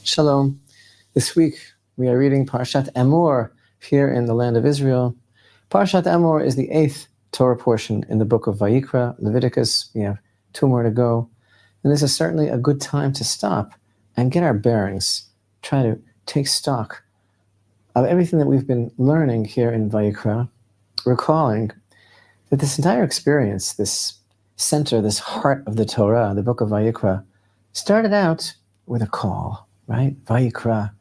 Shalom. This week we are reading Parshah Emor here in the land of Israel. Parshah Emor is the 8th Torah portion in the book of Vayikra, Leviticus. We have 2 more to go. And this is certainly a good time to stop and get our bearings, try to take stock of everything that we've been learning here in Vayikra, recalling that this entire experience, this center, this heart of the Torah, the book of Vayikra, started out with a call. Right? Vayikra.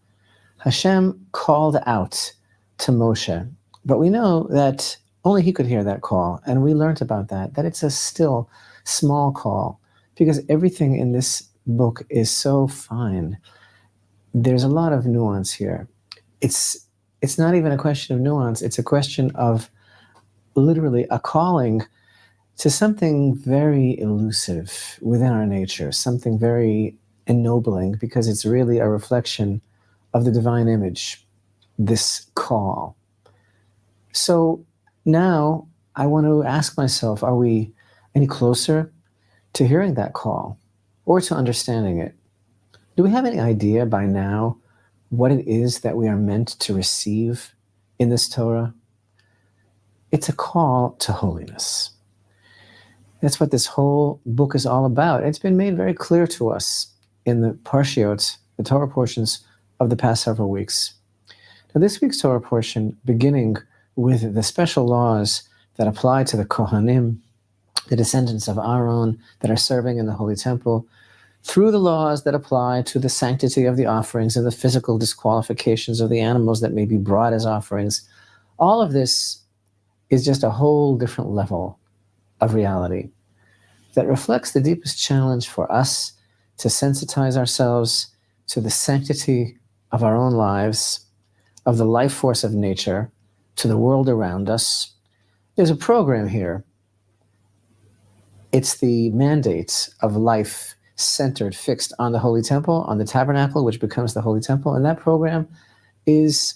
Hashem called out to Moshe. But we know that only he could hear that call. And we learned about that it's a still small call because everything in this book is so fine. There's a lot of nuance here. It's not even a question of nuance. It's a question of literally a calling to something very elusive within our nature, something very ennobling, because it's really a reflection of the divine image, this call. So now I want to ask myself, are we any closer to hearing that call or to understanding it? Do we have any idea by now what it is that we are meant to receive in this Torah? It's a call to holiness. That's what this whole book is all about. It's been made very clear to us in the Parshiot, the Torah portions of the past several weeks. Now, this week's Torah portion, beginning with the special laws that apply to the kohanim, the descendants of Aaron that are serving in the Holy Temple, through the laws that apply to the sanctity of the offerings and the physical disqualifications of the animals that may be brought as offerings, all of this is just a whole different level of reality that reflects the deepest challenge for us to sensitize ourselves to the sanctity of our own lives, of the life force of nature, to the world around us. There's a program here. It's the mandates of life centered, fixed on the Holy Temple, on the tabernacle, which becomes the Holy Temple. And that program is,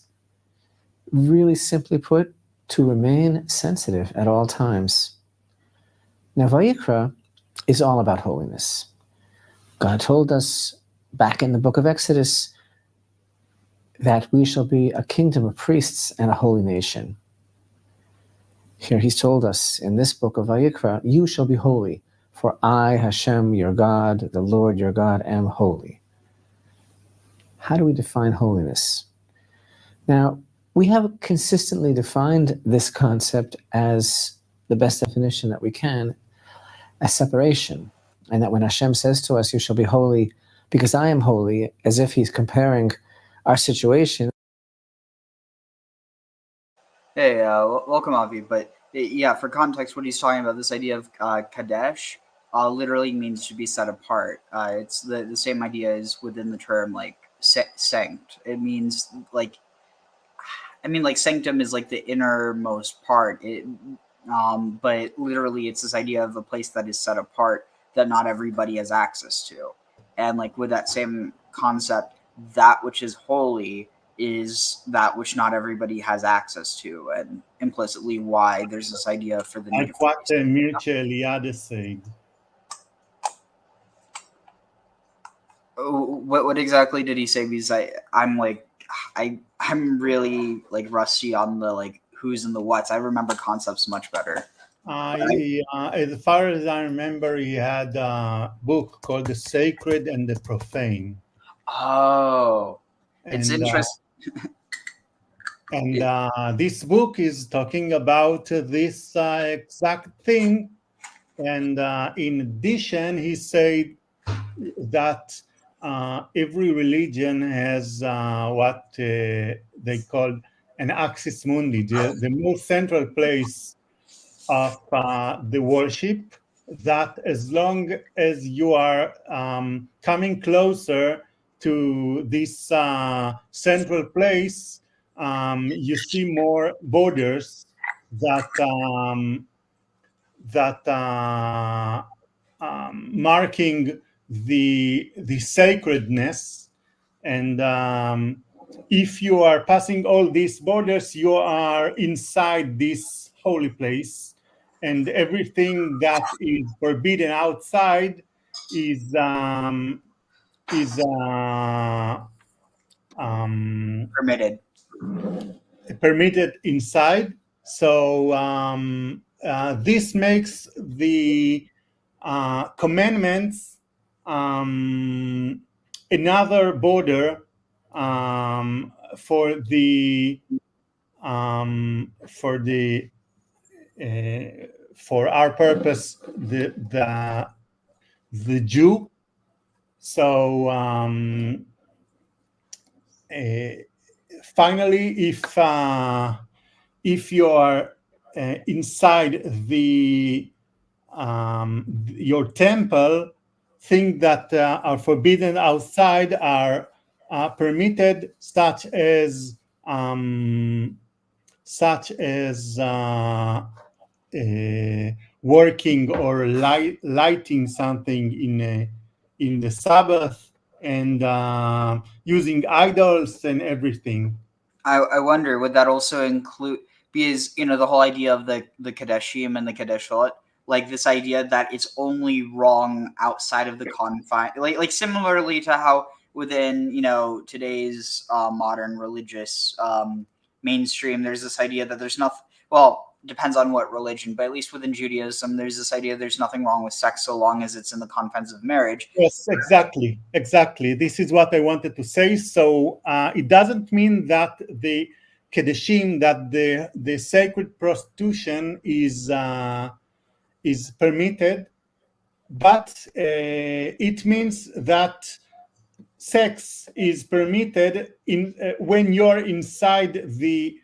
really simply put, to remain sensitive at all times. Now, Vayikra is all about holiness. God told us back in the book of Exodus that we shall be a kingdom of priests and a holy nation. Here he's told us in this book of Vayikra, you shall be holy, for I, Hashem, your God, the Lord your God, am holy. How do we define holiness? Now, we have consistently defined this concept as the best definition that we can, as separation. And that when Hashem says to us, you shall be holy because I am holy, as if he's comparing our situation. Hey, welcome, Avi. But yeah, for context, what he's talking about, this idea of kadesh, literally means to be set apart. It's the same idea as within the term like sanct. It means like, sanctum is like the innermost part. But literally, it's this idea of a place that is set apart that not everybody has access to. And like with that same concept, that which is holy is that which not everybody has access to, and implicitly why there's this idea for the need like what Mircea Eliade said. What exactly did he say? Because I'm really like rusty on the like who's and the whats. I remember concepts much better. As far as I remember, he had a book called The Sacred and the Profane. Oh, it's interesting. And this book is talking about this exact thing. And in addition, he said that every religion has what they call an axis mundi, the most central place of the worship, that as long as you are coming closer to this central place, you see more borders that marking the sacredness. And if you are passing all these borders, you are inside this holy place, and everything that is forbidden outside is permitted inside. So this makes the commandments another border for our purpose, the Jew. So finally, if you are inside your temple, things that are forbidden outside are permitted, such as working or lighting something in the Sabbath, and using idols and everything. I wonder, would that also include, because the whole idea of the kadeshim and the kadeshot, like this idea that it's only wrong outside of the confine, like similarly to how within today's modern religious mainstream, there's this idea that there's nothing. Well, depends on what religion, but at least within Judaism, there's this idea there's nothing wrong with sex so long as it's in the confines of marriage. Yes, exactly. This is what I wanted to say. So it doesn't mean that the kedeshim, that the sacred prostitution is permitted, but it means that sex is permitted when you're inside the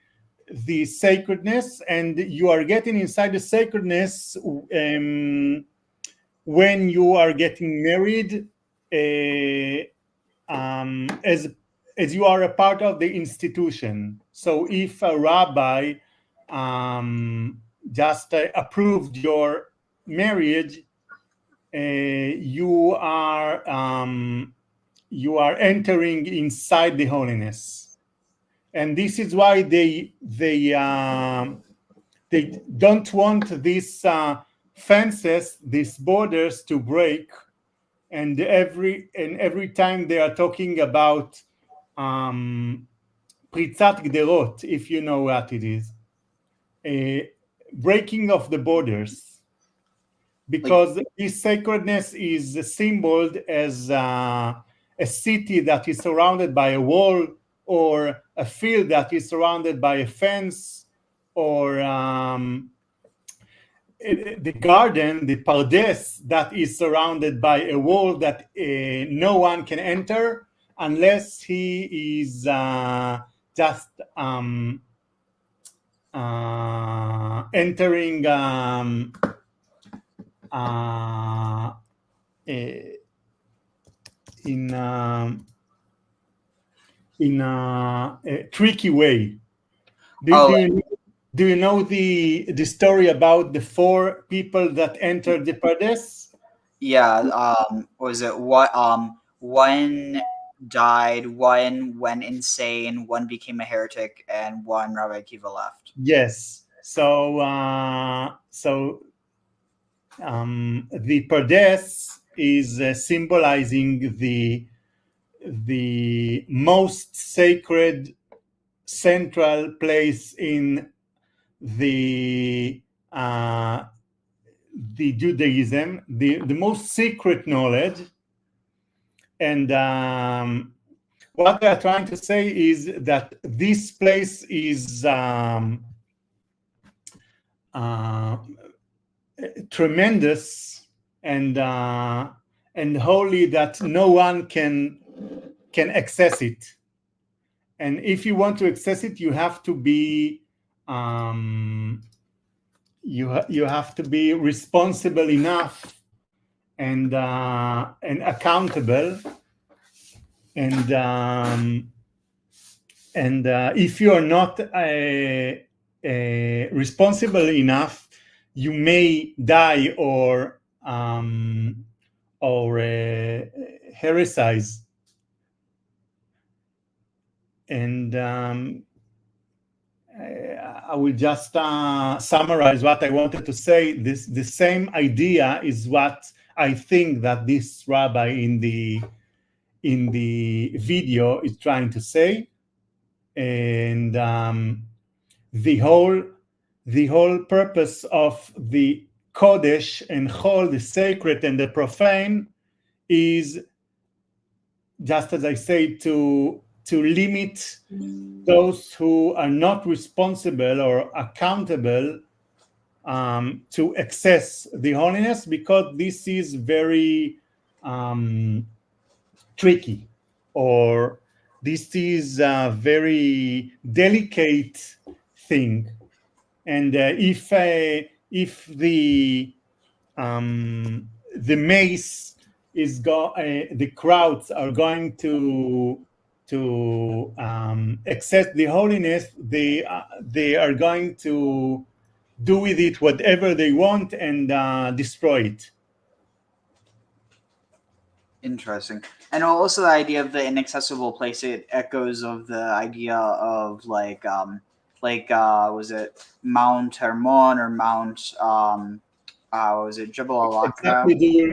sacredness, and you are getting inside the sacredness when you are getting married, as as you are a part of the institution. So if a rabbi just approved your marriage, you are entering inside the holiness, and this is why they don't want these fences, these borders to break. And every time they are talking about Pritzat Gderot, if you know what it is, breaking of the borders, because this sacredness is symbolized as a city that is surrounded by a wall, or a field that is surrounded by a fence, or the garden, the pardes, that is surrounded by a wall that no one can enter unless he is just entering in a tricky way. Do you know the story about the 4 people that entered the Pardes? Yeah. Was it what? One died, one went insane, one became a heretic, and one Rabbi Akiva left. Yes. So the Pardes is symbolizing the most sacred central place in the Judaism, the most secret knowledge. And what they are trying to say is that this place is tremendous and holy, that no one can access it. And if you want to access it, you have to be you have to be responsible enough and accountable, and if you are not responsible enough, you may die or heresize. And I will just summarize what I wanted to say. The same idea is what I think that this rabbi in the video is trying to say. And the whole purpose of the Kodesh and Chol, the sacred and the profane, is, just as I say, to limit those who are not responsible or accountable to access the holiness, because this is very tricky, or this is a very delicate thing. And if the mace is the crowds are going to access the holiness, they are going to do with it whatever they want and destroy it. Interesting. And also the idea of the inaccessible place, it echoes of the idea of was it Mount Hermon or Mount was it Jebel Al-Aqsa? Exactly. Do you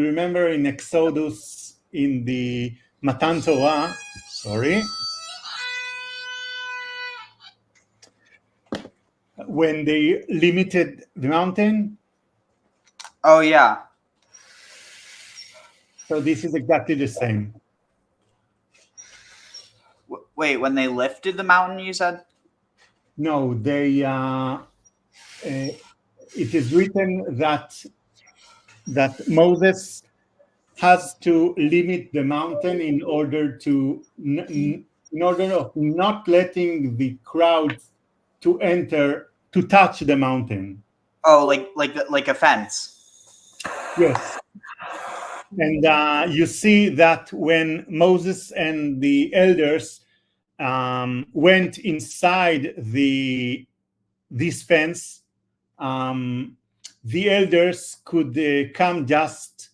remember in Exodus, in the Matan Torah, when they limited the mountain? Oh yeah. So this is exactly the same. Wait, when they lifted the mountain, you said? No, they. It is written that Moses has to limit the mountain in order of not letting the crowd to touch the mountain. Oh, like a fence. Yes. And you see that when Moses and the elders went inside this fence, the elders could come just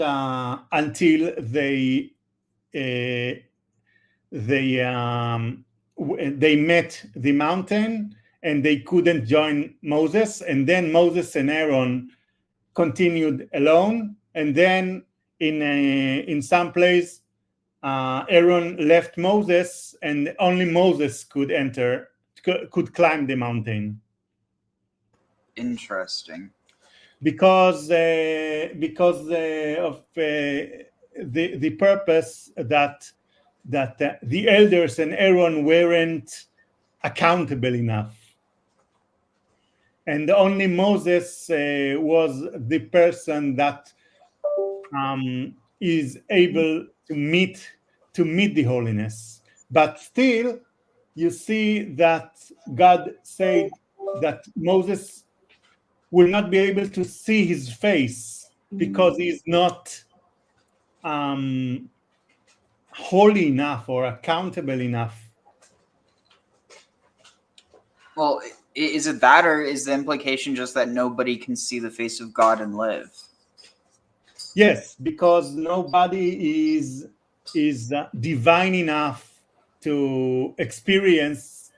until they met the mountain, and they couldn't join Moses. And then Moses and Aaron continued alone. And then in some place, Aaron left Moses, and only Moses could climb the mountain. Interesting. Because of the purpose that the elders and Aaron weren't accountable enough, and only Moses was the person that is able to meet the holiness. But still, you see that God said that Moses will not be able to see his face because he's not holy enough or accountable enough. Well, is it that, or is the implication just that nobody can see the face of God and live? Yes, because nobody is divine enough to experience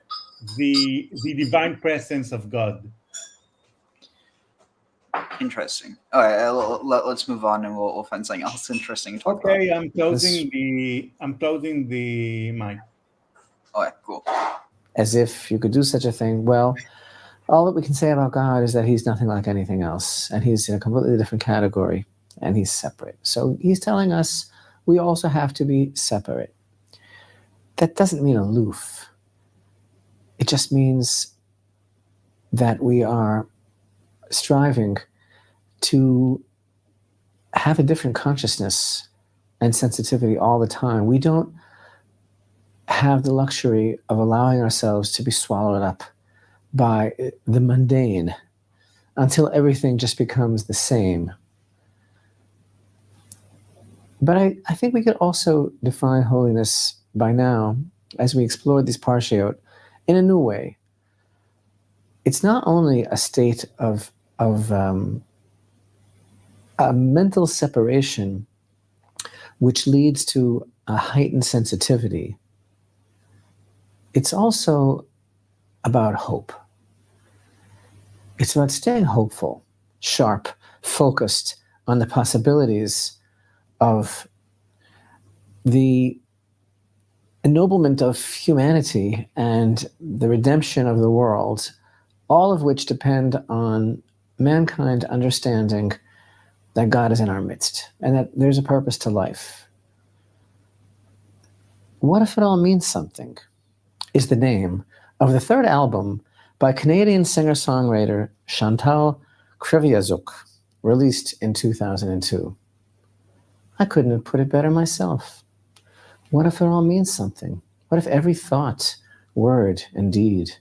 the divine presence of God. Interesting. All right, let's move on, and we'll find something else interesting to talk about. Okay, I'm closing the mic. All right, cool. As if you could do such a thing. Well, all that we can say about God is that he's nothing like anything else, and he's in a completely different category, and he's separate. So he's telling us we also have to be separate. That doesn't mean aloof. It just means that we are striving to have a different consciousness and sensitivity all the time. We don't have the luxury of allowing ourselves to be swallowed up by the mundane until everything just becomes the same. But I think we could also define holiness by now, as we explored these parshiot, in a new way. It's not only a state of a mental separation which leads to a heightened sensitivity. It's also about hope. It's about staying hopeful, sharp, focused on the possibilities of the ennoblement of humanity and the redemption of the world, all of which depend on mankind understanding that God is in our midst and that there's a purpose to life. What If It All Means Something is the name of the third album by Canadian singer-songwriter Chantal Kreviazuk, released in 2002. I couldn't have put it better myself. What if it all means something? What if every thought, word, and deed,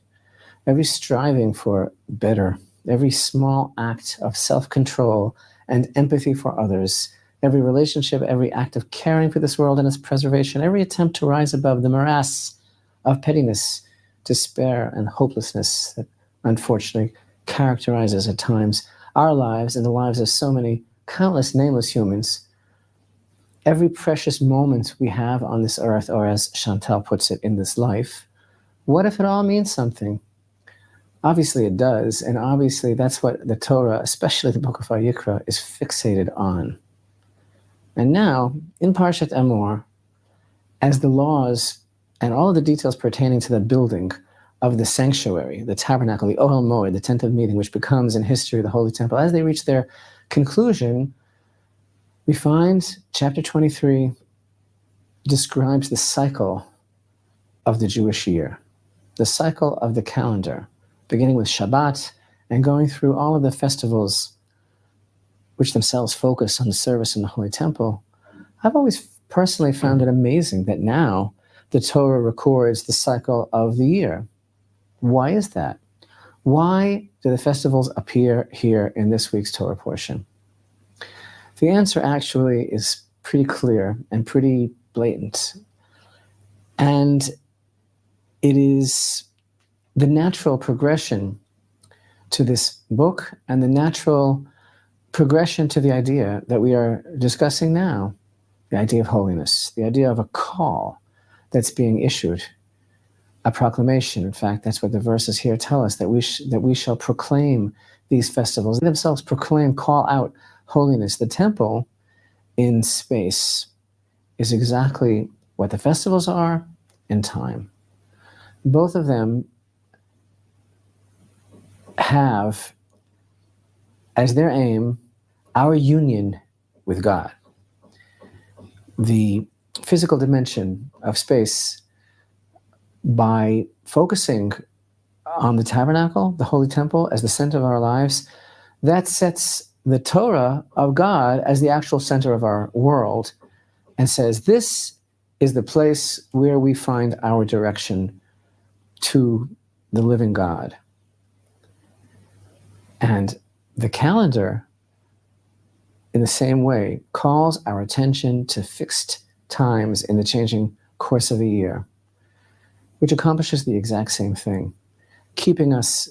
every striving for better, every small act of self-control and empathy for others, every relationship, every act of caring for this world and its preservation, every attempt to rise above the morass of pettiness, despair, and hopelessness that unfortunately characterizes at times our lives and the lives of so many countless nameless humans, every precious moment we have on this earth, or as Chantal puts it, in this life, what if it all means something? Obviously it does, and obviously that's what the Torah, especially the book of Vayikra, is fixated on. And now, in Parshat Emor, as the laws and all of the details pertaining to the building of the sanctuary, the tabernacle, the Ohel Moed, the tent of meeting, which becomes in history the Holy Temple, as they reach their conclusion, we find chapter 23 describes the cycle of the Jewish year, the cycle of the calendar, beginning with Shabbat and going through all of the festivals which themselves focus on the service in the Holy Temple. I've always personally found it amazing that now the Torah records the cycle of the year. Why is that? Why do the festivals appear here in this week's Torah portion? The answer actually is pretty clear and pretty blatant. And it is the natural progression to this book and the natural progression to the idea that we are discussing now, the idea of holiness, the idea of a call that's being issued, a proclamation. In fact, that's what the verses here tell us, that we shall proclaim these festivals. They themselves proclaim, call out holiness. The temple in space is exactly what the festivals are in time. Both of them have as their aim our union with God. The physical dimension of space, by focusing on the tabernacle, the holy temple, as the center of our lives, that sets the Torah of God as the actual center of our world and says, this is the place where we find our direction to the living God. And the calendar, in the same way, calls our attention to fixed times in the changing course of the year, which accomplishes the exact same thing, keeping us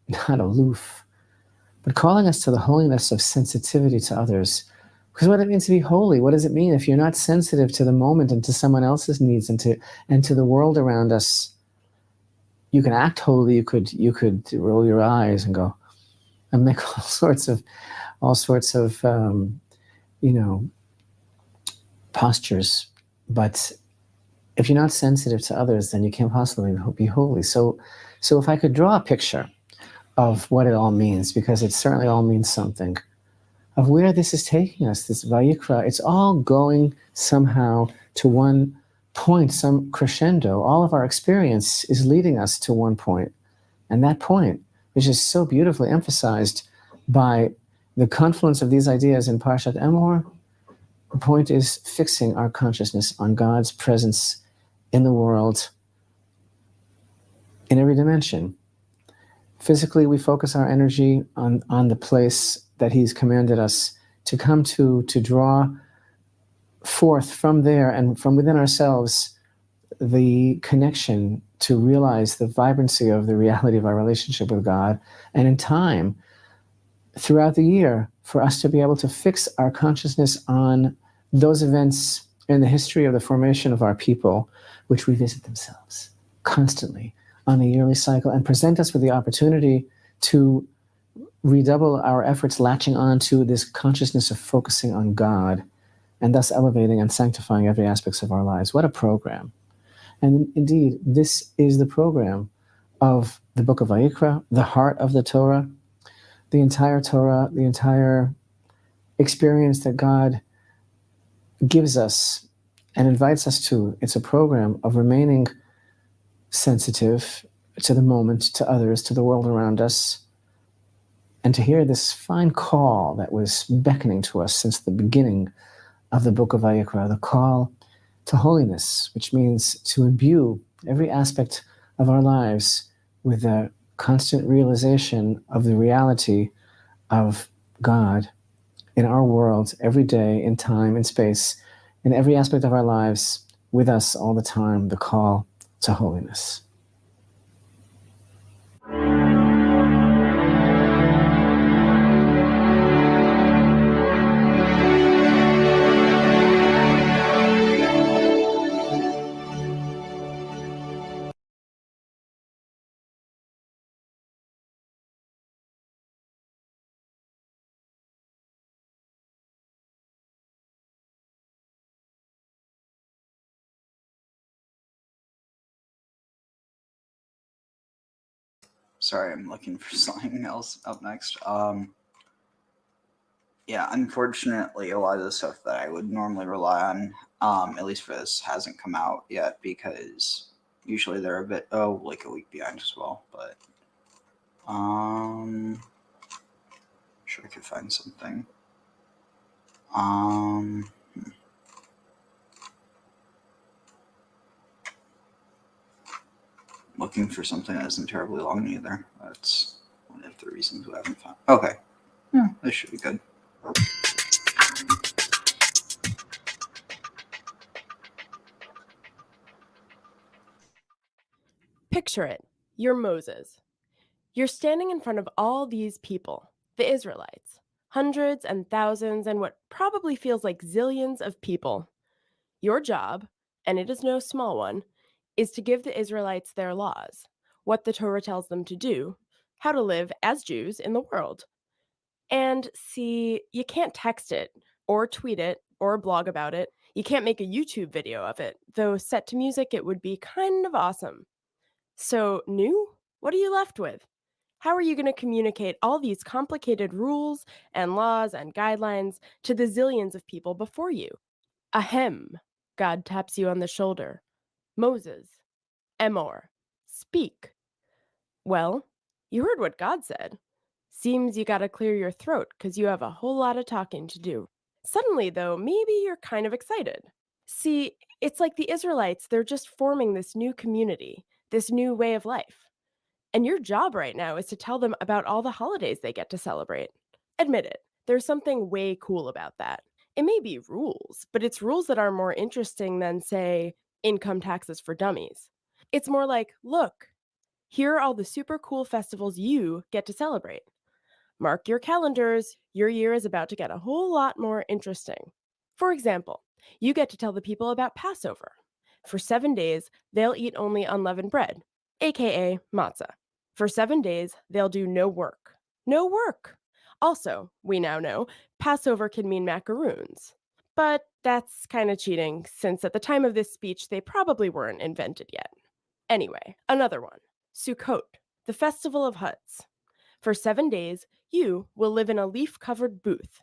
not aloof, but calling us to the holiness of sensitivity to others. Because what it means to be holy, what does it mean if you're not sensitive to the moment and to someone else's needs and to the world around us? You can act holy, you could roll your eyes and go and make all sorts of postures, but if you're not sensitive to others, then you can't possibly be holy. So if I could draw a picture of what it all means, because it certainly all means something, of where this is taking us, this Vayikra, it's all going somehow to one point, some crescendo. All of our experience is leading us to one point. And that point, which is so beautifully emphasized by the confluence of these ideas in Parshat Emor, the point is fixing our consciousness on God's presence in the world in every dimension. Physically, we focus our energy on the place that He's commanded us to come to draw forth from there and from within ourselves the connection to realize the vibrancy of the reality of our relationship with God. And in time, throughout the year, for us to be able to fix our consciousness on those events in the history of the formation of our people, which revisit themselves constantly on a yearly cycle and present us with the opportunity to redouble our efforts latching on to this consciousness of focusing on God and thus elevating and sanctifying every aspect of our lives. What a program. And indeed, this is the program of the book of Vayikra, the heart of the Torah, the entire experience that God gives us and invites us to. It's a program of remaining sensitive to the moment, to others, to the world around us, and to hear this fine call that was beckoning to us since the beginning of the book of Vayikra, the call to holiness, which means to imbue every aspect of our lives with a constant realization of the reality of God in our world, every day, in time, in space, in every aspect of our lives, with us all the time, the call to holiness. Sorry, I'm looking for something else up next. Yeah, unfortunately, a lot of the stuff that I would normally rely on, at least for this, hasn't come out yet because usually they're a bit, like a week behind as well. But, sure I could find something. Looking for something that isn't terribly long either. That's one of the reasons we haven't found. Okay. Yeah, this should be good. Picture it. You're Moses. You're standing in front of all these people, the Israelites, hundreds and thousands and what probably feels like zillions of people. Your job, and it is no small one, is to give the Israelites their laws, what the Torah tells them to do, how to live as Jews in the world. And see, you can't text it, or tweet it, or blog about it. You can't make a YouTube video of it, though set to music it would be kind of awesome. So, new? What are you left with? How are you going to communicate all these complicated rules and laws and guidelines to the zillions of people before you? Ahem, God taps you on the shoulder. Moses, Emor, speak. Well, you heard what God said. Seems you gotta clear your throat because you have a whole lot of talking to do. Suddenly, though, maybe you're kind of excited. See, it's like the Israelites, they're just forming this new community, this new way of life. And your job right now is to tell them about all the holidays they get to celebrate. Admit it, there's something way cool about that. It may be rules, but it's rules that are more interesting than, say, income taxes for dummies. It's more like, look, here are all the super cool festivals you get to celebrate. Mark your calendars, your year is about to get a whole lot more interesting. For example, you get to tell the people about Passover. For 7 days, they'll eat only unleavened bread, aka matzah. For 7 days, they'll do no work. No work! Also, we now know, Passover can mean macaroons. But that's kind of cheating, since at the time of this speech, they probably weren't invented yet. Anyway, another one. Sukkot, the Festival of Huts. For 7 days, you will live in a leaf-covered booth.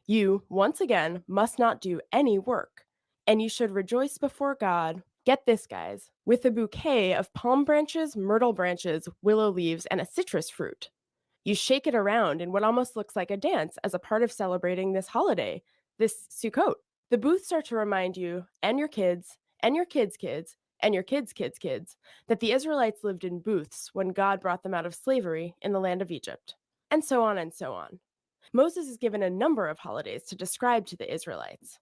You, once again, must not do any work. And you should rejoice before God, get this guys, with a bouquet of palm branches, myrtle branches, willow leaves, and a citrus fruit. You shake it around in what almost looks like a dance as a part of celebrating this holiday, this Sukkot. The booths are to remind you, and your kids, and your kids' kids, and your kids' kids' kids, that the Israelites lived in booths when God brought them out of slavery in the land of Egypt. And so on and so on. Moses is given a number of holidays to describe to the Israelites.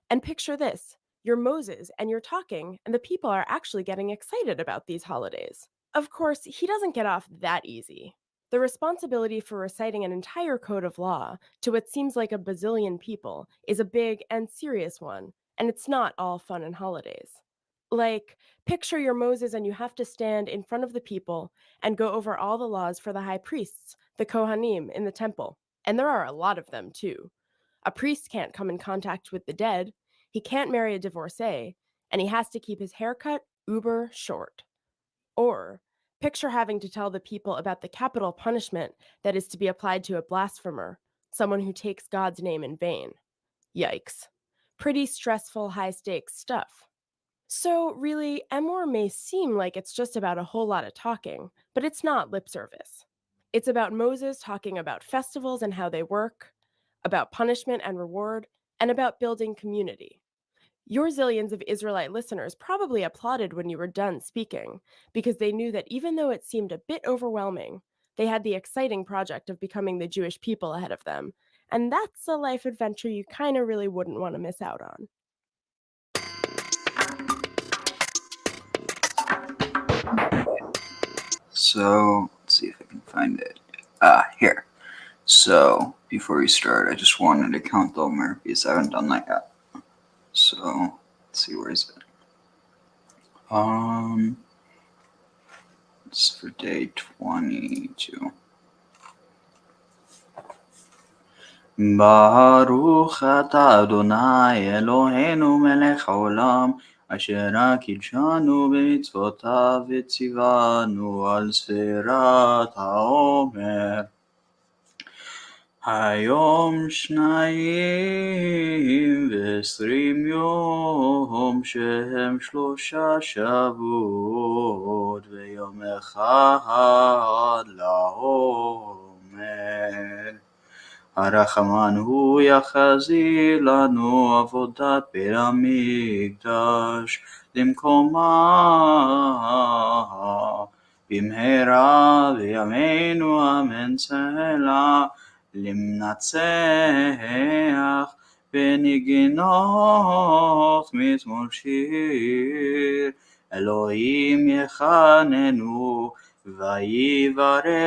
And picture this, you're Moses and you're talking, and the people are actually getting excited about these holidays. Of course, he doesn't get off that easy. The responsibility for reciting an entire code of law to what seems like a bazillion people is a big and serious one, and it's not all fun and holidays. Like, picture you're Moses and you have to stand in front of the people and go over all the laws for the high priests, the kohanim in the temple. And there are a lot of them, too. A priest can't come in contact with the dead, he can't marry a divorcee, and he has to keep his haircut uber short. Or, picture having to tell the people about the capital punishment that is to be applied to a blasphemer, someone who takes God's name in vain. Yikes. Pretty stressful, high-stakes stuff. So, really, Emor may seem like it's just about a whole lot of talking, but it's not lip service. It's about Moses talking about festivals and how they work, about punishment and reward, and about building community. Your zillions of Israelite listeners probably applauded when you were done speaking, because they knew that even though it seemed a bit overwhelming, they had the exciting project of becoming the Jewish people ahead of them, and that's a life adventure you kind of really wouldn't want to miss out on. So let's see if I can find it. Here. So before we start, I just wanted to count the Omer because I haven't done that yet. So let's see, where is it? It's for day 22. Baruch atah Adonai Eloheinu melech haolam asher קידשנו במצוותיו וציוונו על ספירת העומר. היום 22 יום שהם 3 שבועות ויום אחד לעומר. הרחמן הוא יחזיר לנו עבודת בית המקדש למקומה במהרה בימינו אמן סלע למנצח בנגינות מזמור שיר אלוהים יחננו ויברכנו,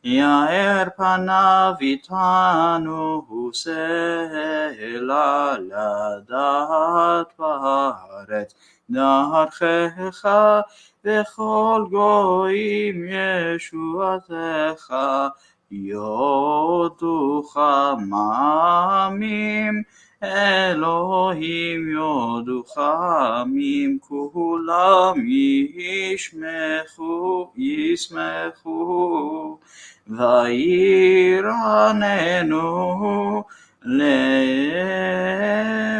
יאר פניו איתנו, סלע לדעת בארץ דרכך, וכל גויים ישועתך, יודוך עמים, אלוהים יודוך עמים, כולם ישמחו, וירננו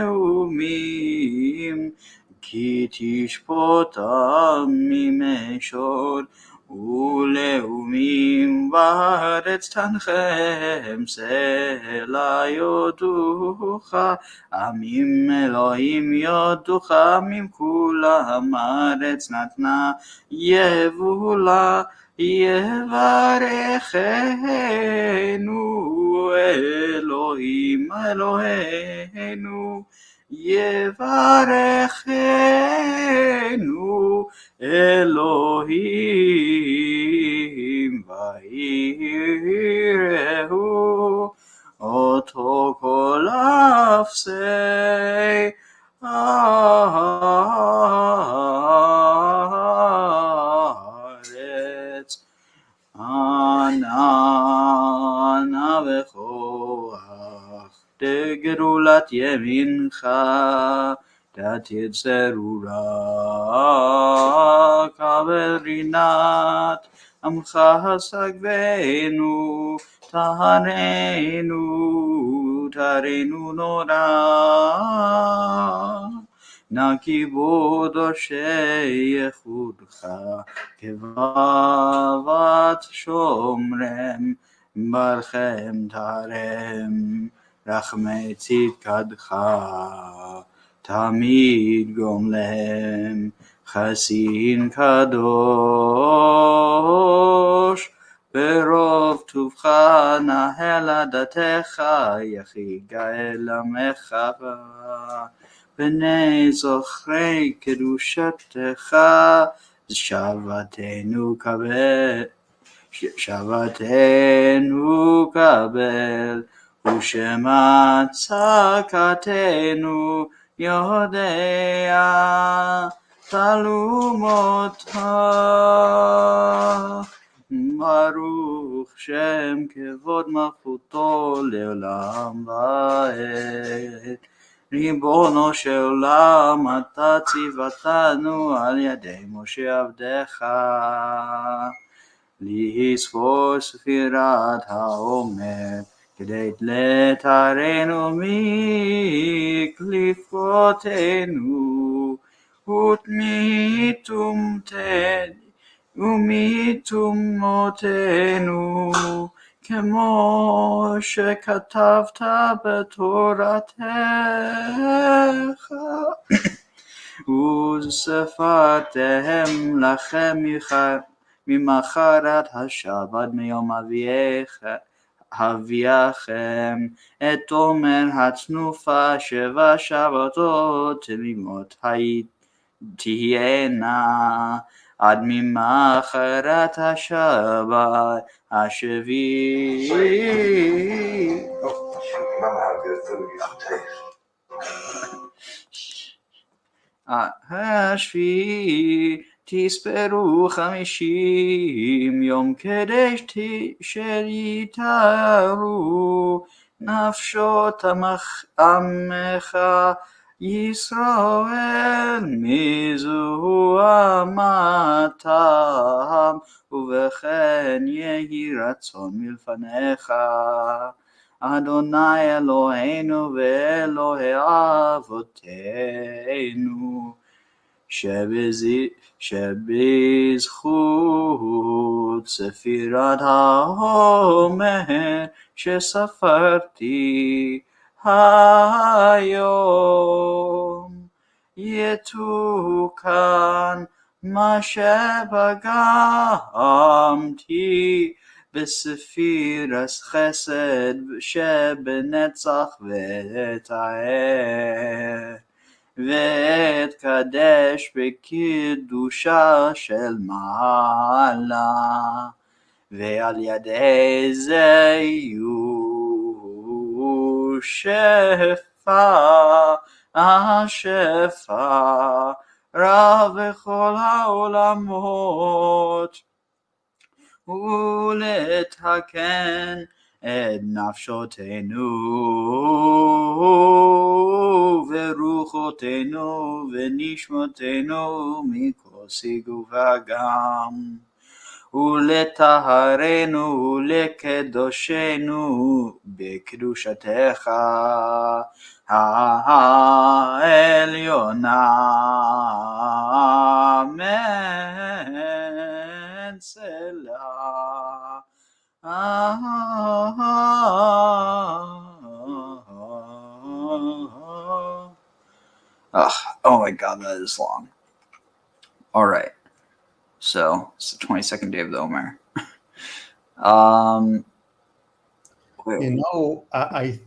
לאומים, כי תשפוט עמים משול, ולאומים בארץ תנחם, סלע יודוך עמים, אלוהים יודוך עמים, כולם ארץ נתנה יבולה, יברכנו אלוהים אלוהינו, יברכנו אלוהים, ויראו אותו כל אפסי הארץ. עננה וכוח דגדולת ימינך, תתיר צרורה, קבל רינת עמך סגבנו, תרנו נורא, נקי בו דורשי ייחודך, כבבת שומרם, ברכם תרם, רחמי צדקתך תמיד גומלם, חסין קדוש, ברוב טובך נהל עדתך, יחיגאל עמך, בני זוכרי קדושתך, שבתנו קבל, ושמע צעקתנו יודע, תלומותך, ברוך שם כבוד מלכותו לעולם ועד. ריבונו של עולם, אתה ציוותנו על ידי משה עבדך, לספור ספירת העומר, כדי לתרנו מקליפותינו, ומטומאותינו, כמו שכתבת בתורתך, וספרתם לכם ממחרת השבת מיום אביכם, את עומר התנופה 7 שבתות תמימות תהיינה, עד ממחרת השבת השביעית. Remember how good food used to taste. השביעית תספרו 50 יום, כדי שיתארו נפשות עמך ישראל מזוהמתם, ובכן יהי רצון מלפניך, אדוני אלוהינו ואלוהי אבותינו, שבזכות ספירת העומר שספרתי היום, יתוקן מה שפגמתי בספירת חסד שבנצח ותאר, ואתקדש בקדושה של מעלה, ועל ידי זה יהיו שפע רב בכל העולמות, ולתקן את נפשותינו ורוחותינו ונשמותינו מכל סיגוב וגם, ולטהרנו ולקדושנו בקדושתך העליונה. אמן. סלה. Oh my god, that is long. All right. So it's the 22nd day of the Omer. I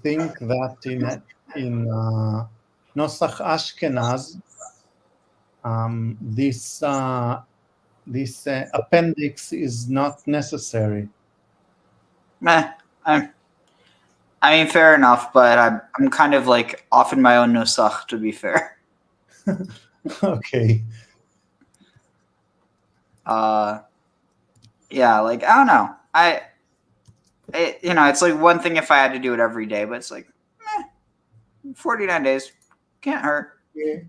think that in Nosach Ashkenaz, this appendix is not necessary. I mean, fair enough, but I'm kind of like off in my own nusach, to be fair. Okay. Yeah, like I don't know. It's like one thing if I had to do it every day, but it's like 49 days can't hurt. Yeah.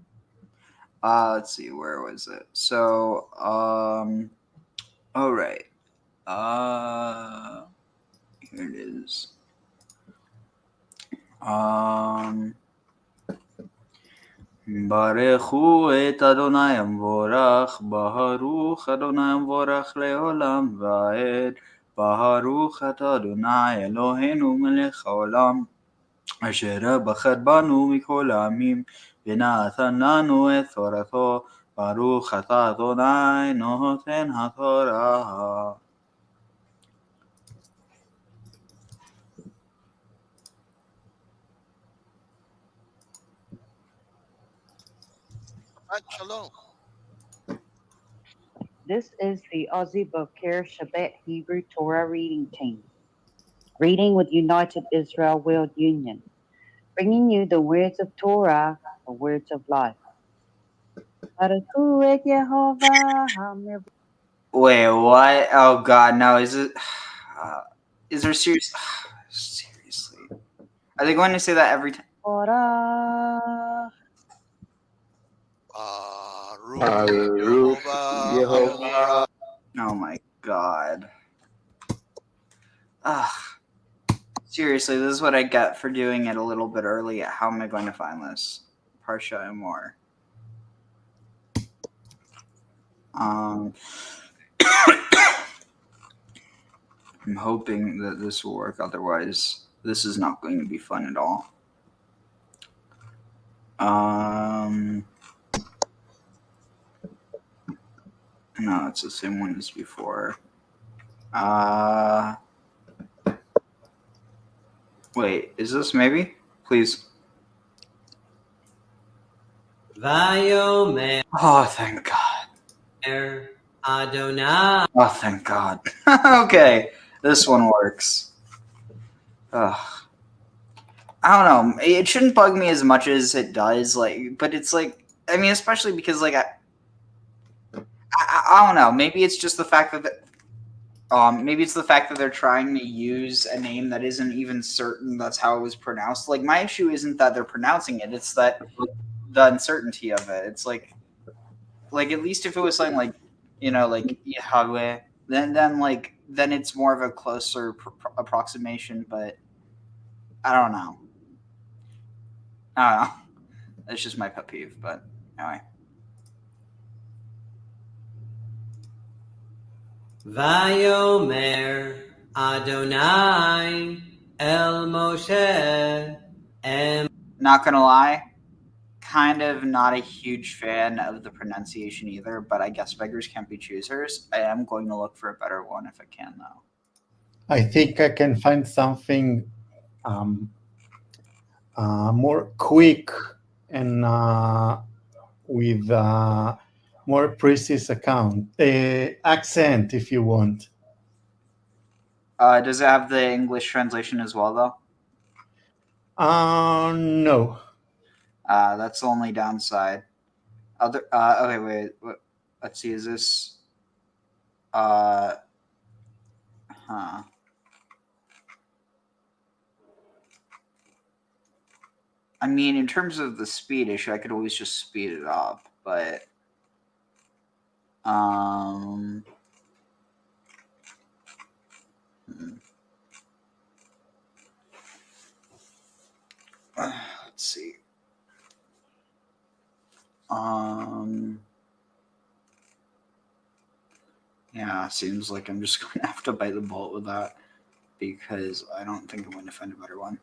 Let's see, where was it? So, all right. Here it is. ברכו את אדוני המבורך, ברוך אדוני המבורך לעולם ועד, ברוך אתה אדוני אלוהינו מלך העולם, אשר בחר בנו מכל העמים, ונתן לנו את תורתו, ברוך אתה אדוני נותן התורה. Shalom. This is the Aussie Boker Shabbat Hebrew Torah reading team, reading with United Israel World Union, bringing you the words of Torah, the words of life. Wait, what? Oh God, no! Is it? Is there seriously? Are they going to say that every time? Yehovah. Oh my God. Seriously, this is what I get for doing it a little bit early. How am I going to find this? Parshah Emor. I'm hoping that this will work. Otherwise, this is not going to be fun at all. No, it's the same one as before. Wait, is this maybe? Please. Vayomer Oh, thank God. Adonai. Oh, thank God. Okay, this one works. Ugh. I don't know. It shouldn't bug me as much as it does. But it's like, I mean, especially because I don't know. Maybe it's just the fact that they're trying to use a name that isn't even certain that's how it was pronounced. Like, my issue isn't that they're pronouncing it; it's that the uncertainty of it. It's like at least if it was something like, like Yahweh, then it's more of a closer approximation. But I don't know. That's just my pet peeve. But anyway. Vayomer Adonai El Moshe Not gonna lie, kind of not a huge fan of the pronunciation either, but I guess beggars can't be choosers. I am going to look for a better one if I can, though. I think I can find something more quick and with more precise accent, if you want. Does it have the English translation as well, though? No. That's the only downside. Okay, wait. Let's see. Is this? I mean, in terms of the speed issue, I could always just speed it up, but let's see. Yeah, seems like I'm just going to have to bite the bullet with that because I don't think I'm going to find a better one.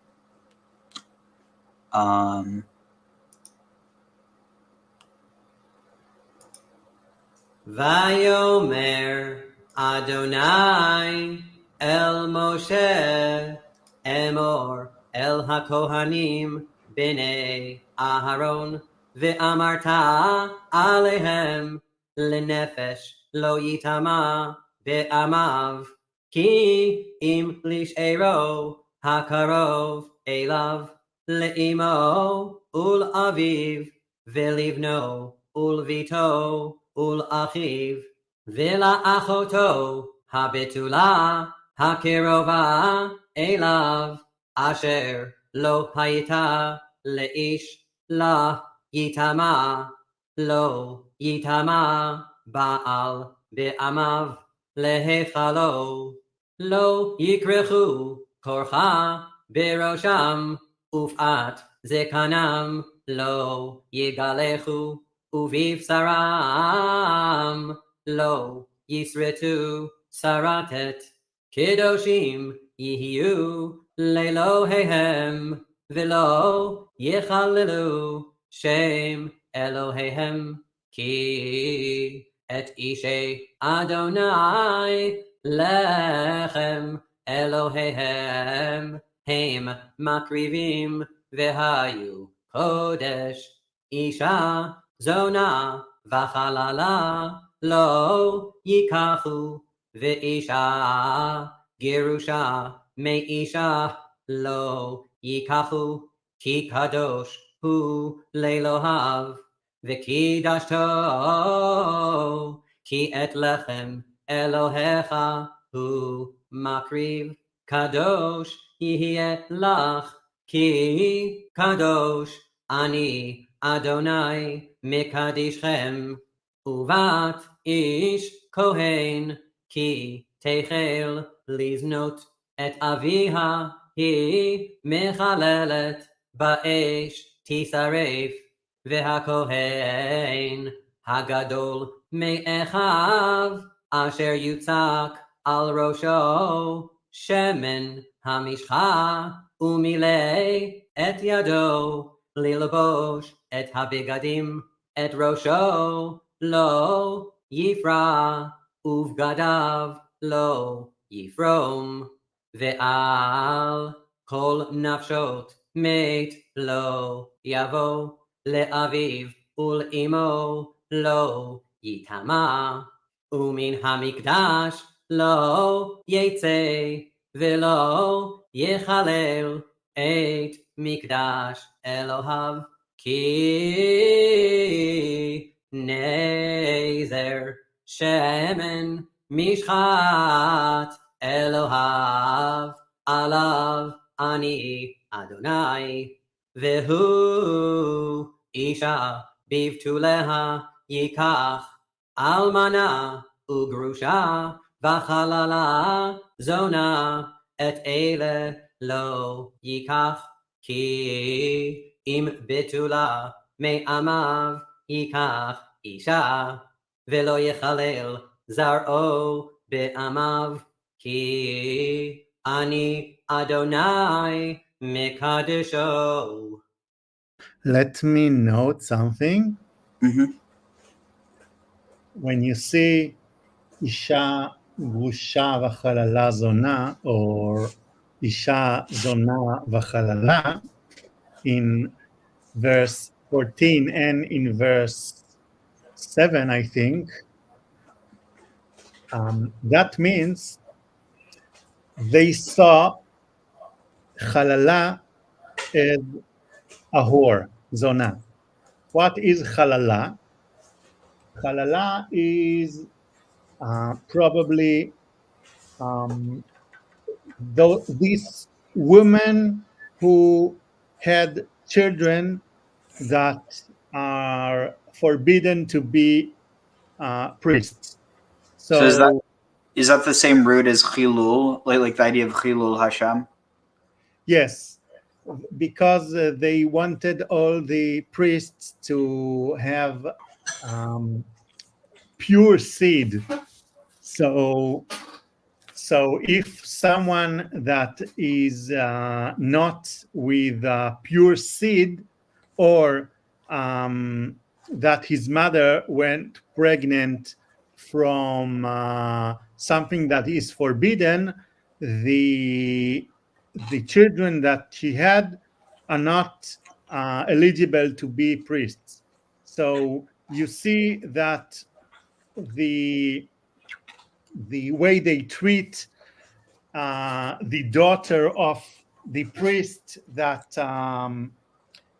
Vayomer Adonai El Moshe Emor El HaKohanim Bnei Aharon Ve'amarta Alehem Lenefesh Lo Yitama Be'amav Ki Im Lish'ero HaKarov Elav Le'imo Ul Aviv Ve'livno Ul Vito Ul achiv vela achoto habetula hakirova elav asher lo hayita leish la yitama lo yitama baal be'amav lehechalo lo yikrechu korcha berosham ufat zekanam lo yigalechu Uviv saram lo yisretu saratet kedoshim yihiu lelohehem velo yechalilu shem Elohehem ki et ishe Adonai lechem Elohehem hem makrivim vehayu kodesh isha Zona v'chalala lo yikachu ve'isha gerusha me'isha lo yikachu ki kadosh hu le'lohav v'kidashto ki et lechem Elohecha hu makriv kadosh yihye lach ki kadosh ani Adonai Mikadishchem Uvat Ish Kohen Ki Techel Liznot Et Aviha Hi Mechalelet Ba'esh Tisaref Vehakohen Hagadol Me'echav Asher Yutzak Al Rosho Shemen Hamishcha Umilei Et Yado Lilabosh et habigadim et rosho lo yifra uvgadav lo yifrom ve'al kol nafshot meit lo yavo le'aviv ul imo lo yitama umin hamikdash lo yetze velo yechalel et mikdash Elohav ki nezer shemen mishchat Elohav alav ani Adonai vehu isha bivtuleha yikach almana ugrusha v'chalala zona et ele lo yikach ki im betula me'amav yikach isha velo yechalel zar'o be'amav ki ani Adonai mekadesho. Let me note something. Mm-hmm. When you see Isha Grusha v'chalala zona or Isha zona v'chalala in verse 14 and in verse 7, I think. That means they saw halala as a whore, zona. What is halala? Halala is probably these women who had children that are forbidden to be priests. So So is that the same root as chilul, like the idea of chilul Hashem? yes, because they wanted all the priests to have pure seed. So if someone that is not with pure seed, or that his mother went pregnant from something that is forbidden, the children that she had are not eligible to be priests. So you see that the way they treat the daughter of the priest that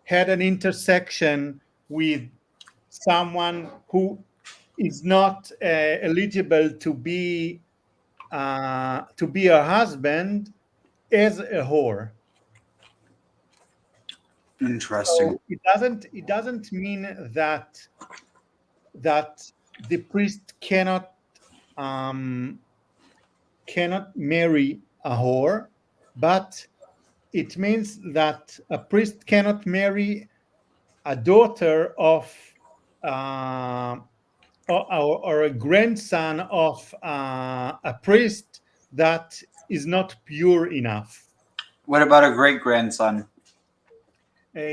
had an intersection with someone who is not eligible to be a husband as a whore. Interesting. So it doesn't mean that the priest cannot marry a whore, but it means that a priest cannot marry a daughter of or a grandson of a priest that is not pure enough. What about a great grandson? That's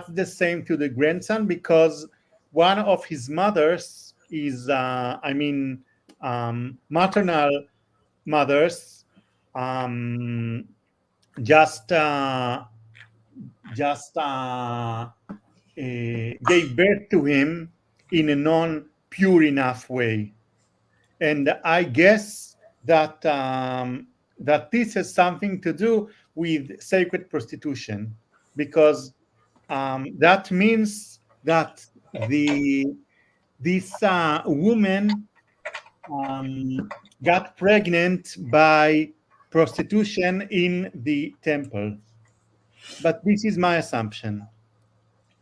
the same to the grandson, because one of his mothers is maternal mothers just gave birth to him in a non-pure enough way. And I guess that that this has something to do with sacred prostitution, because that means that this woman got pregnant by prostitution in the temple. But this is my assumption.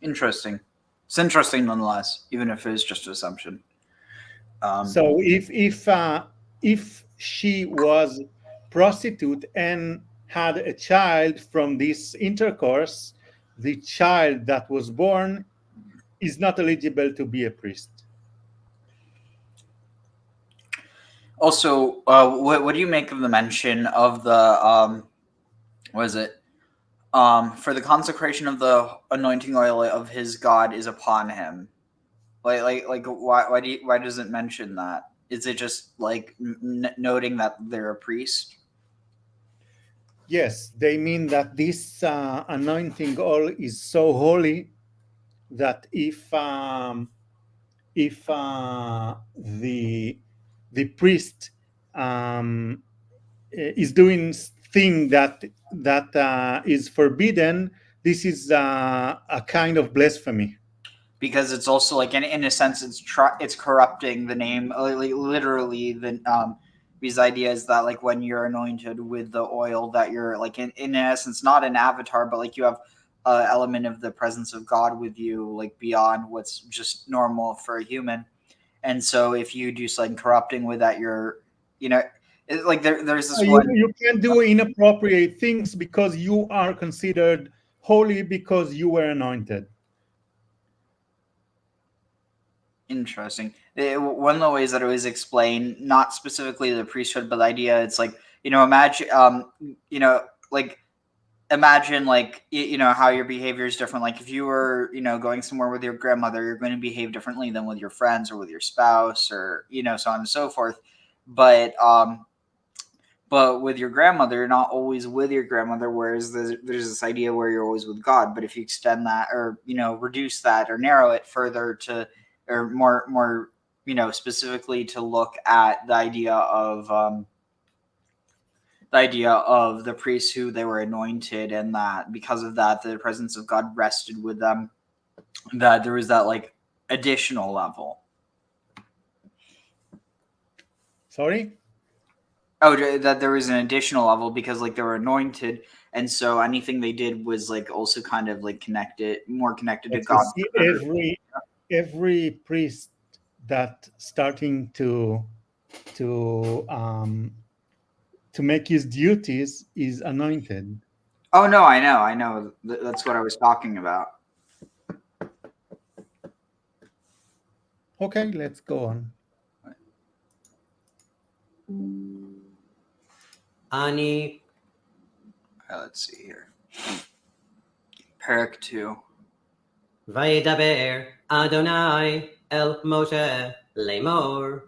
Interesting. It's interesting nonetheless, even if it is just an assumption. So if she was prostitute and had a child from this intercourse, the child that was born is not eligible to be a priest. Also, what do you make of the mention of the what is it? For the consecration of the anointing oil of his God is upon him. Like why does it mention that? Is it just like noting that they're a priest? Yes, they mean that this anointing oil is so holy that if the priest is doing thing that is forbidden, this is a kind of blasphemy. Because it's also like in a sense it's corrupting the name, like literally the these ideas that like when you're anointed with the oil that you're like in essence not an avatar, but like you have an element of the presence of God with you, like beyond what's just normal for a human. And so if you do something corrupting with that, you're like there's this one. You can't do inappropriate things because you are considered holy because you were anointed. Interesting. One of the ways that I always explain, not specifically the priesthood, but the idea, it's like, imagine, imagine like, how your behavior is different. Like if you were, going somewhere with your grandmother, you're going to behave differently than with your friends or with your spouse or, so on and so forth. But But with your grandmother, you're not always with your grandmother, whereas there's this idea where you're always with God. But if you extend that, or reduce that or narrow it further to, or more specifically to look at the idea of the priests who they were anointed, and that because of that the presence of God rested with them, that there was that like additional level. Sorry? Oh, that there was an additional level because like they were anointed, and so anything they did was like also kind of like more connected to But God. you see, every priest that starting to make his duties is anointed. Oh no, I know. That's what I was talking about. Okay, let's go on. Ani. Let's see here. Parak 2. Vaydaber Adonai el Moshe lemor.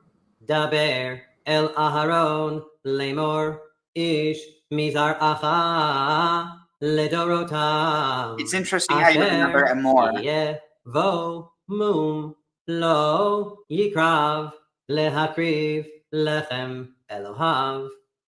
Daber el Aharon lemor. Ish mizar acha ledorotam. It's interesting how you remember Emor. Vo mum lo yikrav lehakriv lechem Elohav.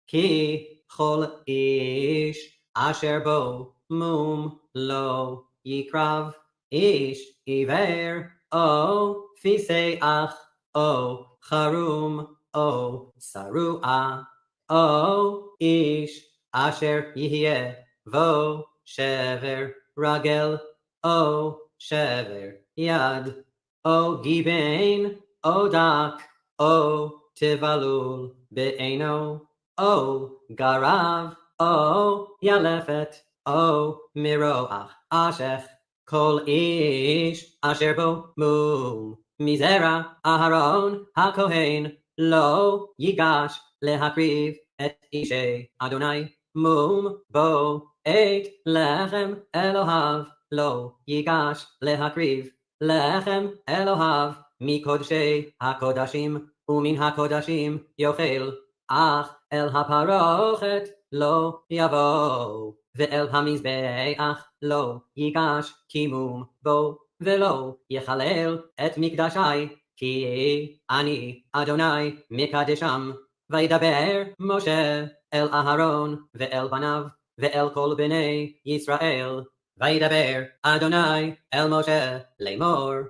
Ki chol ish asher bo mum lo yikrav. Ish iver o fiseach o charum o sarua o ish asher yihye vo shever ragel o shever yad o gibein o dak o tivalul be'eno o garav o yalefet o miroach ashech Kol ish asher bo mum mizera Aharon hakohen lo yigash lehakriv et ishe Adonai mum bo et lechem Elohav lo yigash lehakriv lechem Elohav mikodshe hakodashim umin hakodashim yochel ach el haparochet lo yavo ve'el hamizbeach lo yigash kimum bo ve'lo yechalel et mikdashai ki ani Adonai mikadesham vaydaber Moshe el Aharon ve'el banav ve'el kol bnei Yisrael vaydaber Adonai el Moshe lemor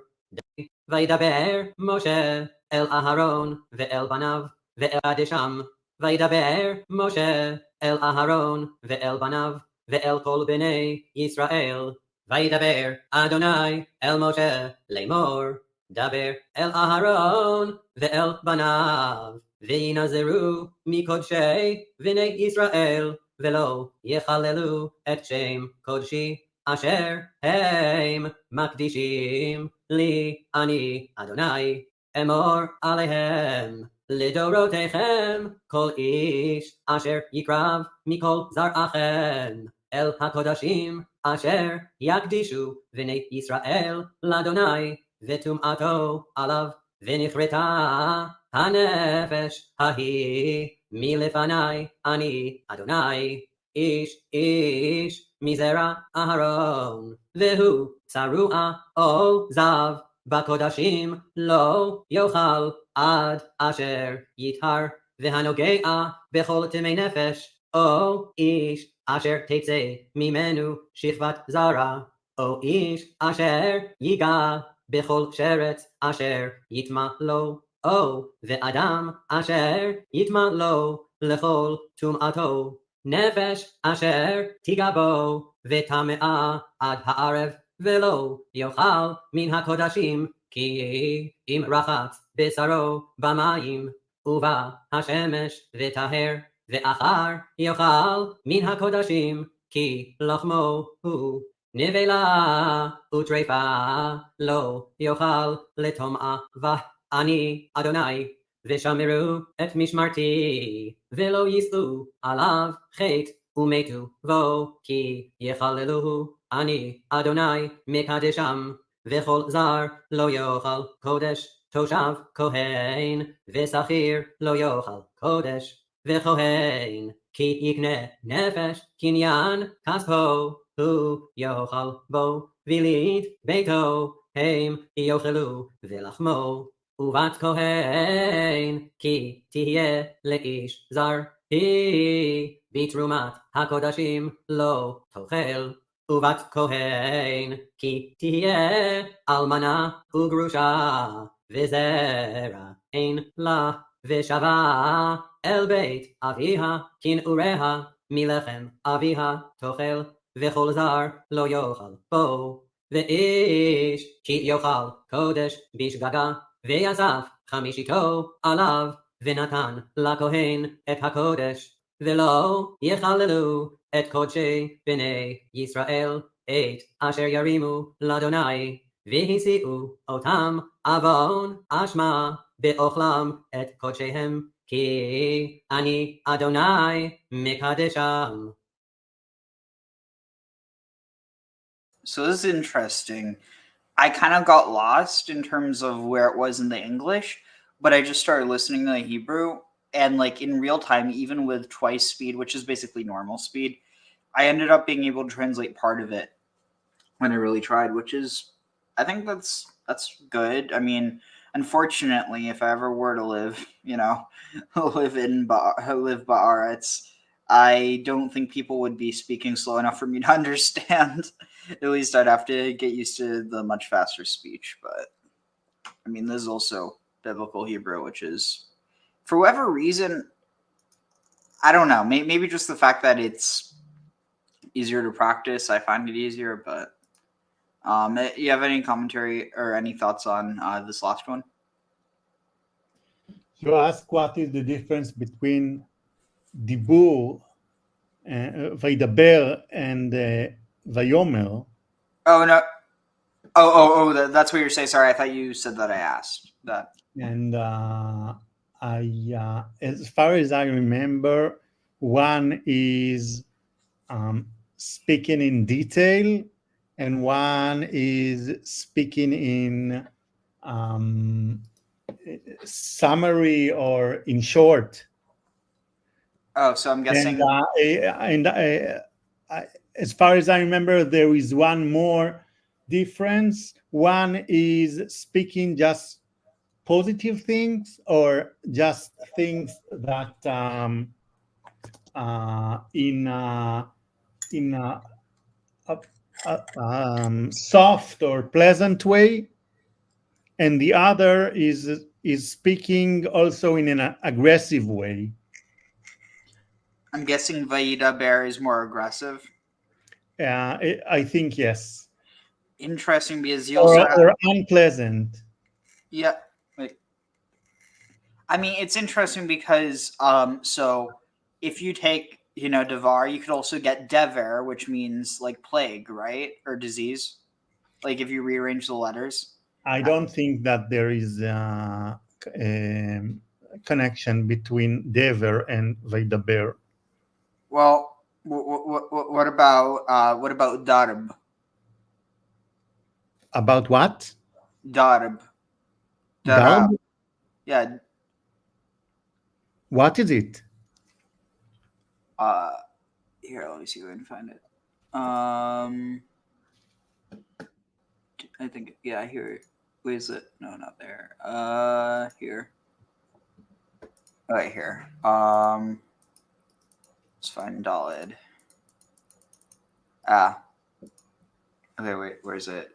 vaydaber Moshe el Aharon ve'el banav ve'el kadesham vaydaber Moshe el Aharon ve'el banav ve'el kol bnei Yisrael vaydaber Adonai el Moshe lemor daber el Aharon ve'el banav v'yinazeru mikodshei bnei Yisrael ve'lo yechalelu et shem kodshi asher heim makdishim li ani Adonai emor alehem lidorotechem kol ish asher yikrav mikol zarachem el hakodashim asher yakdishu v'nei Yisrael ladonai v'tum'ato alav v'nichreta hanefesh hahi milefanai ani Adonai ish mizera Aharon vehu sarua o zav bakodashim lo yochal ad asher yitar v'hanogea bechol timei nefesh o ish asher tetzeh mimenu shichvat zara o ish asher yiga bechol sheretz asher yitma lo o ve'adam asher yitma lo lechol tum'ato nefesh asher tigabo v'tamea ad ha'arev ve'lo yochal min hakodashim ki im rachatz besaro b'mayim uva hashemesh v'taher ve'achar yochal min hakodashim ki lachmo hu nivela utrefa lo yochal letom'a vah ani Adonai v'shamiru et mishmarti ve'lo yislu alav chet umetu vo ki yechaleluhu ani Adonai mikadesham v'chol zar lo yochal kodesh toshav kohen v'sachir lo yochal kodesh וכהן, כי יקנה נפש קניין כספו, הוא יאכל בו, ולית ביתו, הם יאכלו ולחמו. ובת כהן, כי תהיה לאיש זר, היא בתרומת הקודשים לא תאכל. ובת כהן, כי תהיה אלמנה וגרושה, וזרע אין לה, ושבה אל בית אביה, כנעוריה מלחם אביה תאכל, וכל זר לא יאכל בו. ואיש כי יאכל קודש בשגגה, ויאסף חמישיתו עליו, ונתן לכהן את הקודש, ולא יחללו את קודשי בני ישראל, את אשר ירימו לאדוני, והשיאו אותם עוון אשמה באוכלם את קודשיהם, כי אני אדוני מקדשם. So this is interesting. I kind of got lost in terms of where it was in the English, but I just started listening to the Hebrew, and like in real time, even with twice speed, which is basically normal speed, I ended up being able to translate part of it when I really tried, which is, I think that's good. I mean, unfortunately, if I ever were to live, live Ba'aretz, I don't think people would be speaking slow enough for me to understand. At least I'd have to get used to the much faster speech. But I mean, this is also biblical Hebrew, which is, for whatever reason, I don't know. Maybe just the fact that it's easier to practice, I find it easier. But you have any commentary or any thoughts on this last one? You ask what is the difference between dibur, וידבר, and ויאמר. Oh, no. Oh, that's what you're saying. Sorry, I thought you said that I asked that. And as far as I remember, one is speaking in detail, and one is speaking in summary or in short. Oh, so I'm guessing. As far as I remember, there is one more difference. One is speaking just positive things, or just things that in a soft or pleasant way, and the other is speaking also in an aggressive way. I'm guessing Vayidaber is more aggressive. I think yes. Interesting, because you also or unpleasant. Yeah. Wait. I mean, it's interesting because so if you take Devar, you could also get Dever, which means like plague, right, or disease. Like if you rearrange the letters. I don't think that there is a connection between Dever and Vaidaber. Well, what about Darb? About what? Darb. Darb? Yeah. What is it? Here, let me see if I can find it. I think, yeah, here. Where is it? No, not there. Here. Right here. Let's find Dalid. Okay, wait, where is it?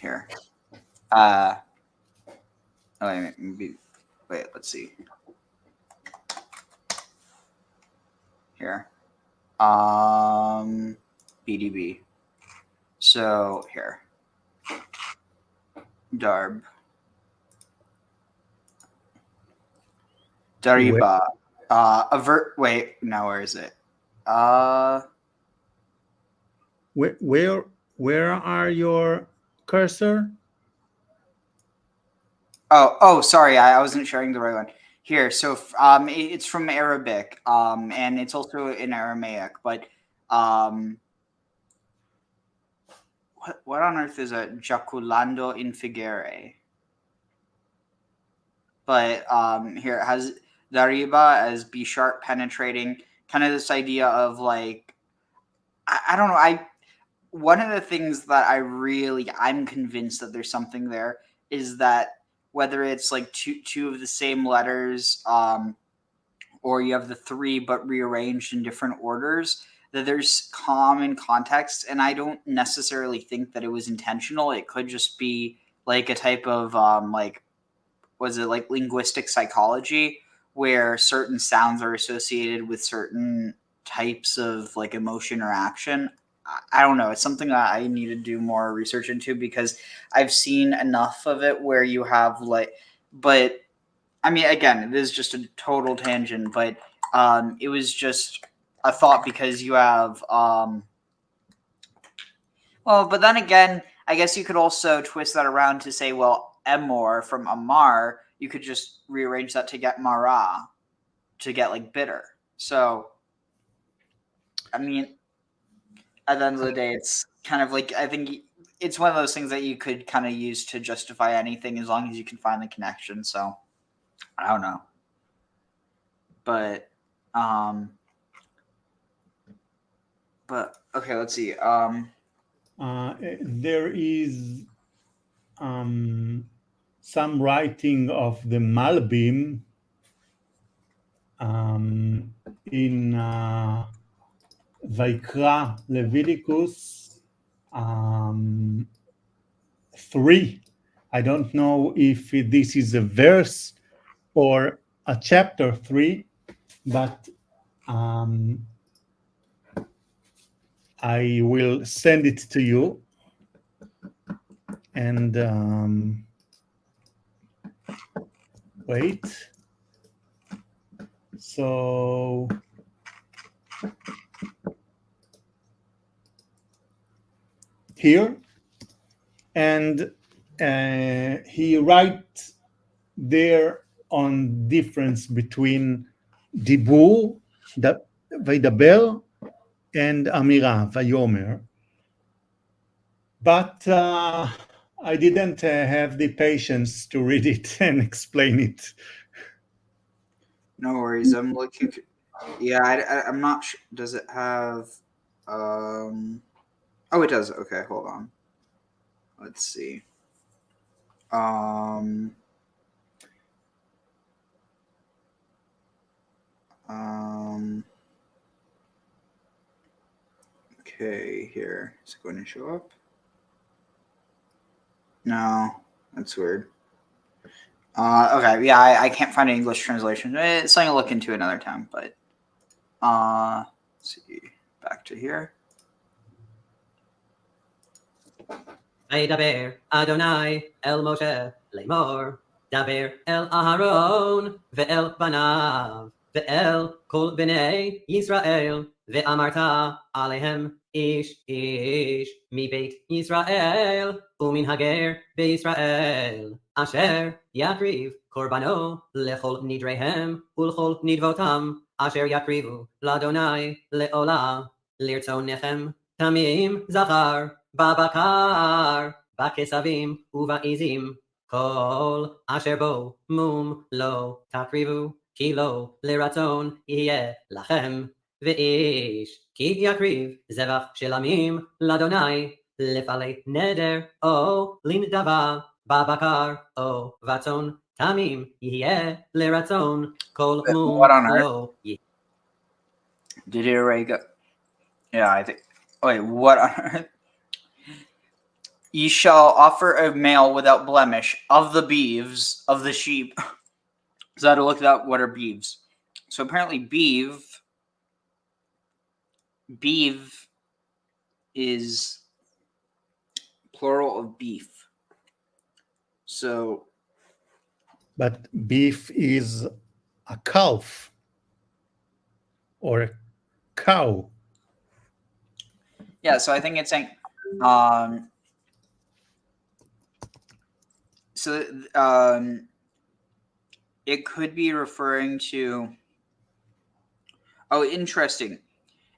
Here. Wait, let's see. Here. BDB. So here. Darb. Dariba. Wait, now where is it? Where are your cursor? Oh, sorry, I wasn't sharing the right one. Here, so it's from Arabic, and it's also in Aramaic, but what on earth is a jaculando infigere? But here it has dariba as be sharp, penetrating, kind of this idea of like, I don't know. One of the things that I'm convinced that there's something there is that whether it's like two of the same letters, or you have the three but rearranged in different orders, that there's common context, and I don't necessarily think that it was intentional. It could just be like a type of was it like linguistic psychology, where certain sounds are associated with certain types of like emotion or action. I don't know. It's something that I need to do more research into, because I've seen enough of it where you have like, but I mean, again, this is just a total tangent, but it was just a thought, because you have, well, but then again, I guess you could also twist that around to say, well, Emor from Amar, you could just rearrange that to get Mara, to get like bitter. So, I mean, at the end of the day, it's kind of like, I think it's one of those things that you could kind of use to justify anything as long as you can find the connection. So, I don't know. But okay, let's see. There is some writing of the Malbim in Vaikra, Leviticus 3. I don't know if this is a verse or a chapter 3, but I will send it to you. And wait. So here, and he writes there on difference between dibur, vaydaber, and amira, vayomer. But I didn't have the patience to read it and explain it. No worries. I'm looking. Yeah, I'm not sure. Does it have? Oh, it does. Okay, hold on. Let's see. Okay, here. Is it going to show up? No, that's weird. Okay, yeah, I can't find an English translation. It's something to look into another time, but let's see. Back to here. וידבר אדוני אל משה לאמור, דבר אל אהרון ואל בניו ואל כל בני ישראל, ואמרת עליהם איש איש מבית ישראל ומן הגר בישראל, אשר יקריב קורבנו לכל נדריהם ולכל נדבותם, אשר יקריבו לאדוני לעולה לרצונכם, תמים זכר בבקר, בכסבים ובעזים, כל אשר בו מום לא תקריבו, כי לא לרצון יהיה לכם. ואיש כי יקריב זבח של עמים לאדוני, לפעלי נדר או לנדבה, בבקר או בצאן, תמים יהיה לרצון, כל מום לא יהיה. Did it already go? Yeah, I think. Wait, what on earth? Ye shall offer a male without blemish of the beeves of the sheep. So I had to look up what are beeves. So apparently beeve is plural of beef. So, but beef is a calf or a cow. Yeah, so I think it's saying it could be referring to, oh, interesting.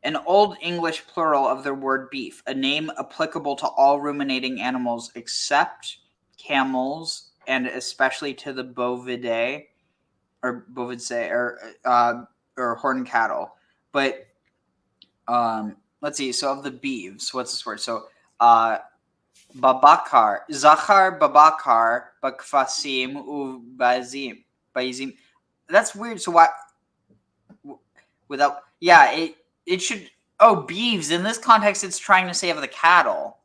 An Old English plural of the word beef, a name applicable to all ruminating animals except camels and especially to the bovidae, or bovidse, or horned cattle. But let's see. So of the beeves, what's this word? So babakar, zachar babakar, bakfasim ubazim, bazim. That's weird. So why? Without, yeah, it should. Oh, beeves. In this context, it's trying to say of the cattle.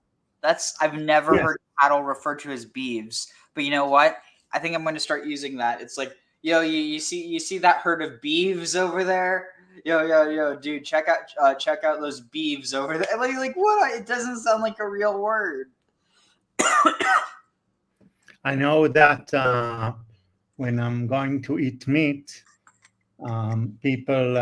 I've never heard cattle referred to as beeves. But you know what? I think I'm going to start using that. It's like, yo, you see that herd of beeves over there? Yo, dude, check out those beeves over there. Like what? It doesn't sound like a real word. I know that when I'm going to eat meat, people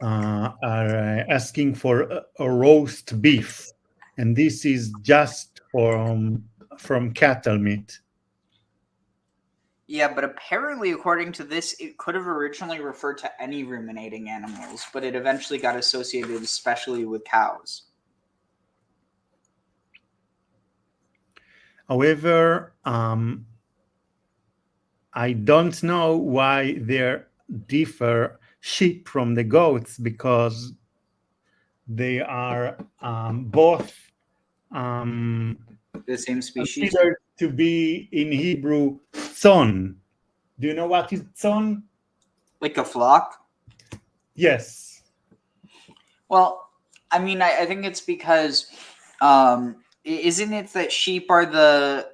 are asking for a roast beef, and this is just from cattle meat. Yeah, but apparently, according to this, it could have originally referred to any ruminating animals, but it eventually got associated especially with cows. However, I don't know why they differ sheep from the goats, because they are both The same species? considered to be in Hebrew tzon. Do you know what is tzon? Like a flock? Yes. Well, I mean, I think it's because, isn't it that sheep are the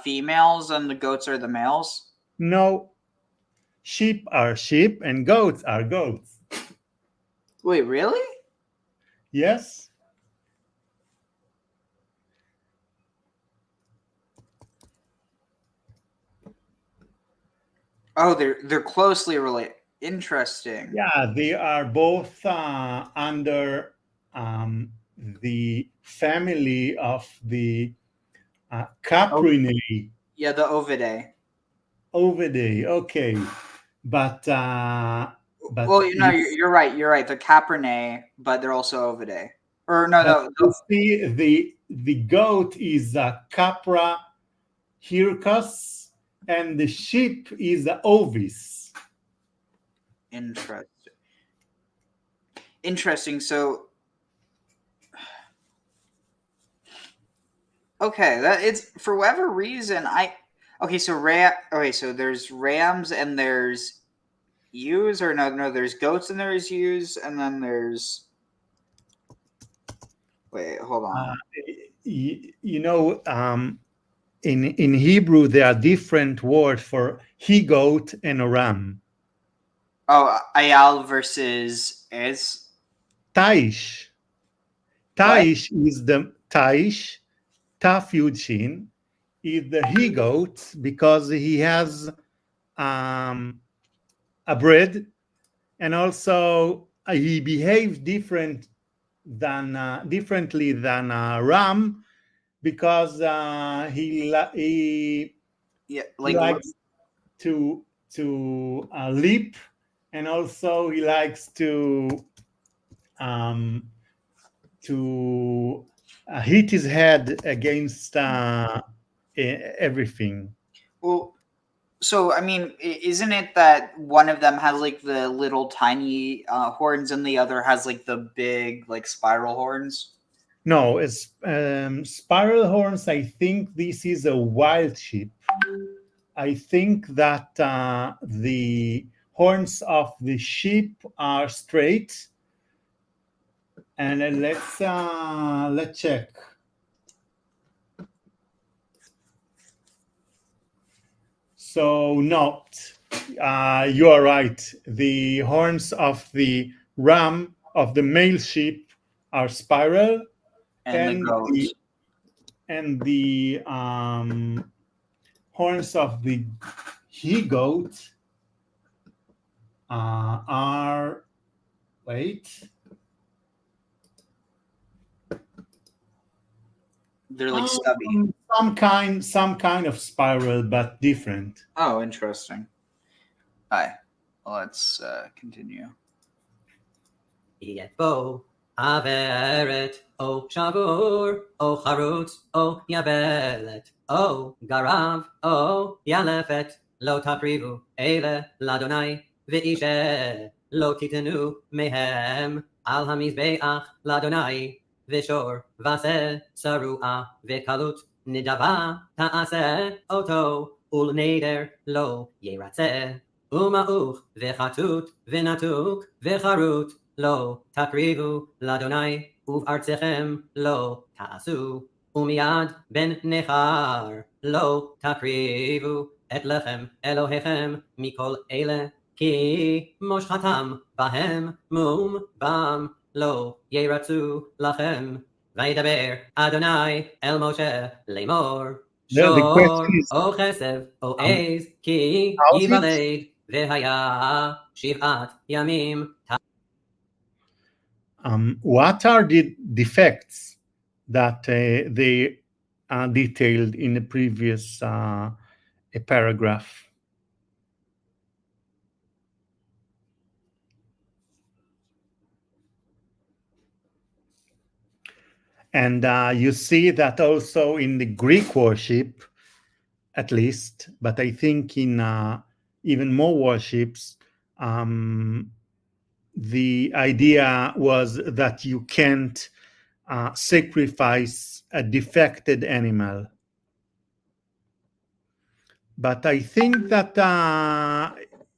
females and the goats are the males? No. Sheep are sheep and goats are goats. Wait, really? Yes. Oh, they're closely related. Interesting. Yeah, they are both under the family of the Caprinae. Yeah, the Ovidae. Ovidae, okay, but Well, you're right. You're right. The Caprinae, but they're also Ovidae. Or no. You see, the goat is a Capra hircus, and the sheep is a Ovis. Interesting. So, okay, that it's for whatever reason so there's rams and there's ewes, or no, there's goats and there's ewes, and then there's. Wait, hold on. In Hebrew, there are different words for he-goat and a ram. Oh, ayal versus ez. Taish. Taish is the Taish, Taf Yud Shin, is the he-goat because he has a bread, and also he behaves differently than a ram, because he likes to leap, and also he likes to hit his head against everything. Well, so I mean, isn't it that one of them has like the little tiny horns and the other has like the big like spiral horns? No, it's spiral horns. I think this is a wild sheep. I think that the horns of the sheep are straight. And let's check. So no, you are right. The horns of the ram, of the male sheep, are spiral, and the horns of the he-goat are, wait. They're like stubby. Some kind of spiral, but different. Oh, interesting. All right, let's continue. Yet bo, Averet, O Shavur, O Charutz, O Yabelet, O Garav, O Yalefet, Lo Takrivu, Ele, Ladonai, Ve'ishe, Lo Titenu, Mehem, Al Hamizbeach, Ladonai, Vishor, Vase, Sarua, Vekalut, Nidava, Taase, Oto, Ul Neder, Lo Yeratze, Uma'uch, Vechatut, Vinatuk, Vecharut, Lo takrivu ladonai uvartzechem lo ta'asu umiyad ben nechar lo takrivu et lechem Elohechem mikol ele ki moshchatam bahem mum bam lo yeratzu lachem vaydaber Adonai el Moshe lemor The question shor is, o chesev o ez ki how's it? yivaled vehaya shivat yamim. What are the defects that they detailed in the previous paragraph? And you see that also in the Greek worship, at least, but I think in even more worships, the idea was that you can't sacrifice a defected animal. But I think that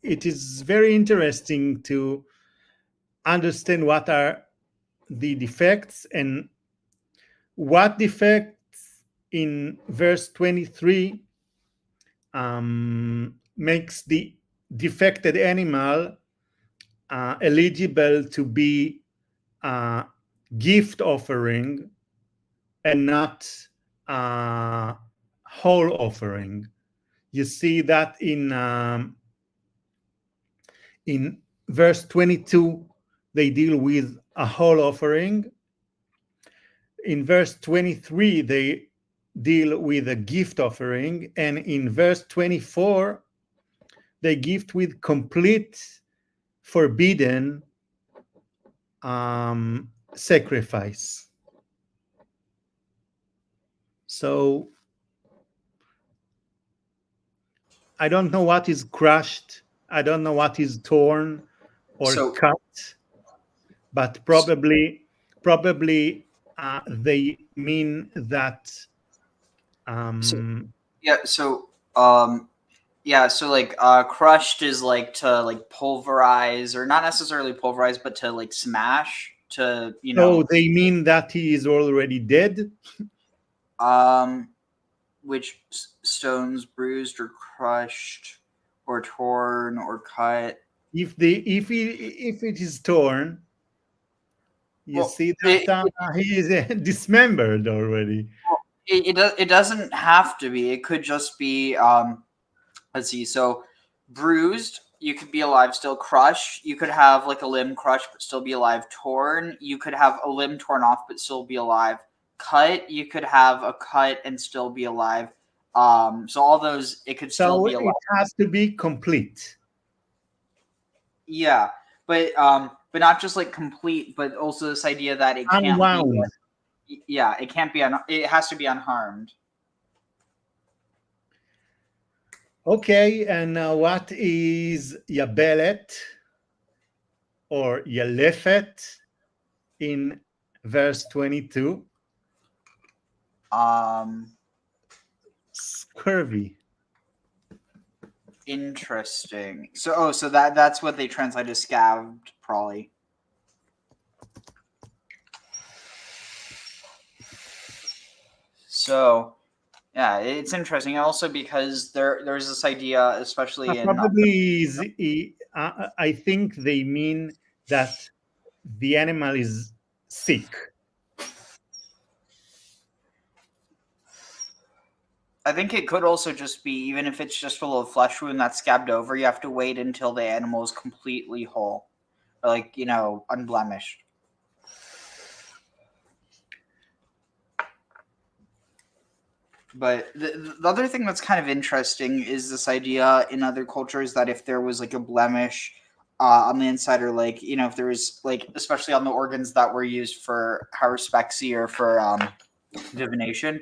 it is very interesting to understand what are the defects and what defects in verse 23 makes the defected animal eligible to be a gift offering and not a whole offering. You see that in verse 22, they deal with a whole offering. In verse 23, they deal with a gift offering. And in verse 24, they gift with complete forbidden sacrifice. So I don't know what is crushed. I don't know what is torn or cut, but probably they mean that. So like crushed is like to like pulverize, or not necessarily pulverize, but to like smash, to, you know. So they mean that he is already dead? Which stones bruised or crushed or torn or cut? If it is torn, you see that he is dismembered already. It doesn't have to be. It could just be let's see. So bruised, you could be alive still. Crushed, you could have like a limb crushed but still be alive. Torn, you could have a limb torn off but still be alive. Cut, you could have a cut and still be alive. So all those, it could still be alive. It has to be complete. Yeah, but not just like complete, but also this idea that it can't unwound. Be. Yeah, it can't be. It has to be unharmed. Okay, and what is yabelet or yalefet in verse 22? Scurvy. Interesting. So that's what they translate as scabbed, probably. So yeah, it's interesting. Also because there's this idea, especially in I think they mean that the animal is sick. I think it could also just be, even if it's just a little flesh wound that's scabbed over, you have to wait until the animal is completely whole, or like, you know, unblemished. But the other thing that's kind of interesting is this idea in other cultures that if there was like a blemish on the inside, or like, if there was like, especially on the organs that were used for haruspexy or for divination,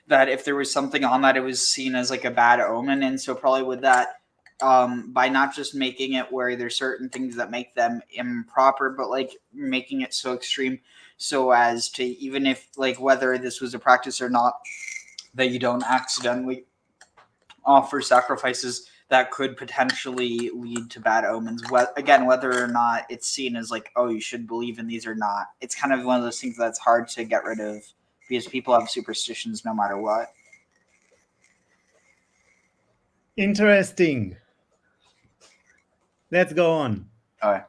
that if there was something on that, it was seen as like a bad omen. And so probably with that, by not just making it where there's certain things that make them improper, but like making it so extreme so as to, even if like whether this was a practice or not, that you don't accidentally offer sacrifices that could potentially lead to bad omens. Again, whether or not it's seen as like, oh, you should believe in these or not, it's kind of one of those things that's hard to get rid of because people have superstitions no matter what. Interesting. Let's go on. All right.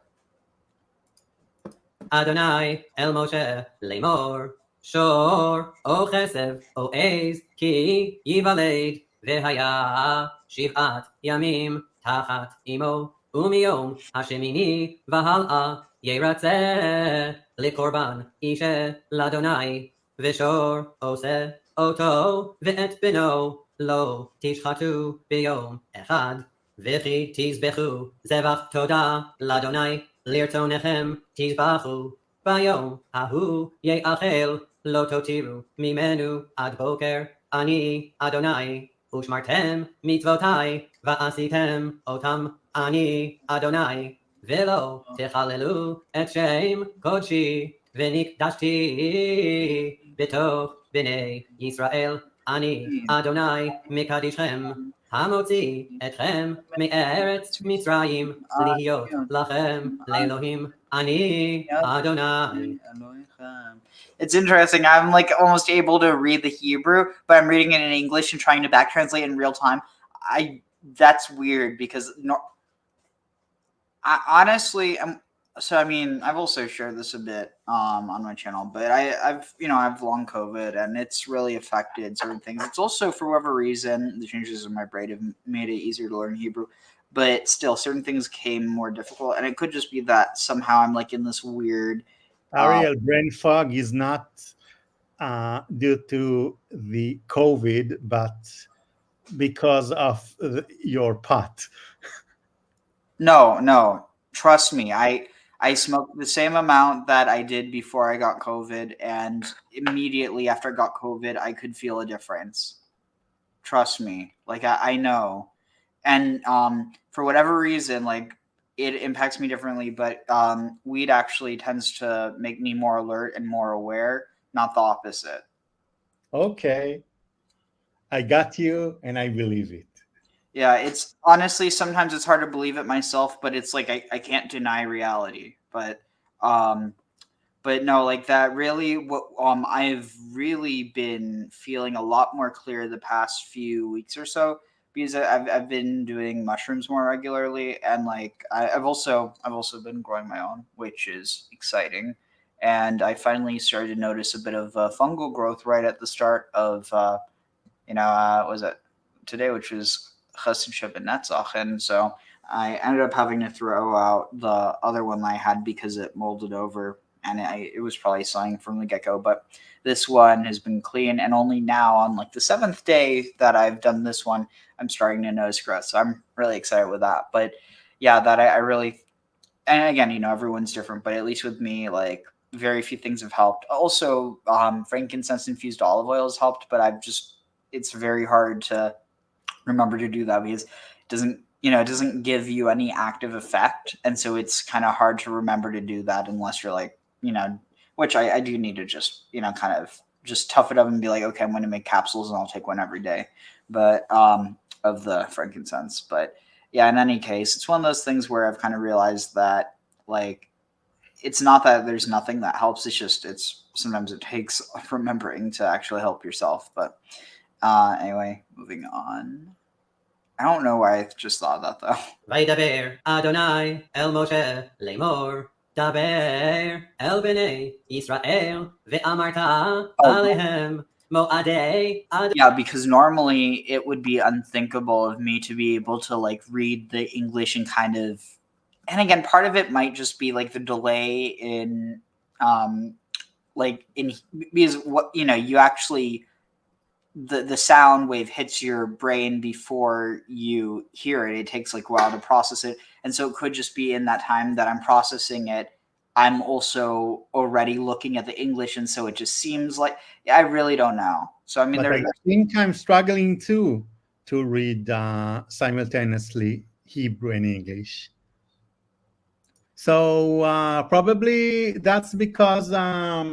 Adonai el Moshe lemor, shor o chesed o ez ki yivaled v'haya shiv'at yamim tachat imo umiyom hashemini v'hal'a yeratzeh likorban ishe l'Adonai v'shor ose oto v'et beno lo tishchatu biyom echad v'chi tizbechu zevach toda l'Adonai lirtonechem tizbachu bayom ahu ye'achel lo totiru mimenu ad boker ani Adonai ushmartem mitzvotai va'asitem otam ani Adonai velo techalelu et shem kodshi v'nikdashti betoch b'nei Yisrael ani Adonai mikadishem המוציא אתכם מארץ מצרים להיות לכם לאלוהים אני אדוני. It's interesting. I'm like almost able to read the Hebrew, but I'm reading it in English and trying to back translate in real time. That's weird because honestly, I've also shared this a bit on my channel, but I've long COVID and it's really affected certain things. It's also, for whatever reason, the changes in my brain have made it easier to learn Hebrew, but still certain things came more difficult, and it could just be that somehow I'm like in this weird Ariel, brain fog is not due to the COVID, but because of your pot. No, trust me. I smoked the same amount that I did before I got COVID, and immediately after I got COVID, I could feel a difference. Trust me. Like I know. And for whatever reason, like it impacts me differently, but weed actually tends to make me more alert and more aware, not the opposite. Okay. I got you and I believe it. Yeah, it's honestly, sometimes it's hard to believe it myself, but it's like I can't deny reality. But no, like that really, I've really been feeling a lot more clear the past few weeks or so because I've been doing mushrooms more regularly, and like I've also been growing my own, which is exciting. And I finally started to notice a bit of fungal growth right at the start of was it today, which was Chesed Shabbat Netzach, and so I ended up having to throw out the other one I had because it molded over, and it was probably something from the get-go. But this one has been clean, and only now on like the 7th day that I've done this one, I'm starting to notice growth. So I'm really excited with that. But yeah, that I really, and again, everyone's different, but at least with me, like very few things have helped. Also, frankincense infused olive oil has helped, but it's very hard to remember to do that because it doesn't give you any active effect, and so it's kind of hard to remember to do that unless you're like, which I do need to just kind of just tough it up and be like, okay, I'm going to make capsules and I'll take one every day, but of the frankincense. But yeah, in any case, it's one of those things where I've kind of realized that like it's not that there's nothing that helps, it's sometimes it takes remembering to actually help yourself. But anyway, moving on. I don't know why I just thought that though. וידבר אדוני אל משה לאמור, דבר אל בני ישראל, ואמרת עליהם מועדי אדוני. Yeah, because normally it would be unthinkable of me to be able to like read the English and kind of, and again, part of it might just be like the delay in because what you actually, the sound wave hits your brain before you hear it. It takes like a while to process it. And so it could just be in that time that I'm processing it, I'm also already looking at the English, and so it just seems like I really don't know. So I mean, But I think I'm struggling too to read simultaneously Hebrew and English. So probably that's because how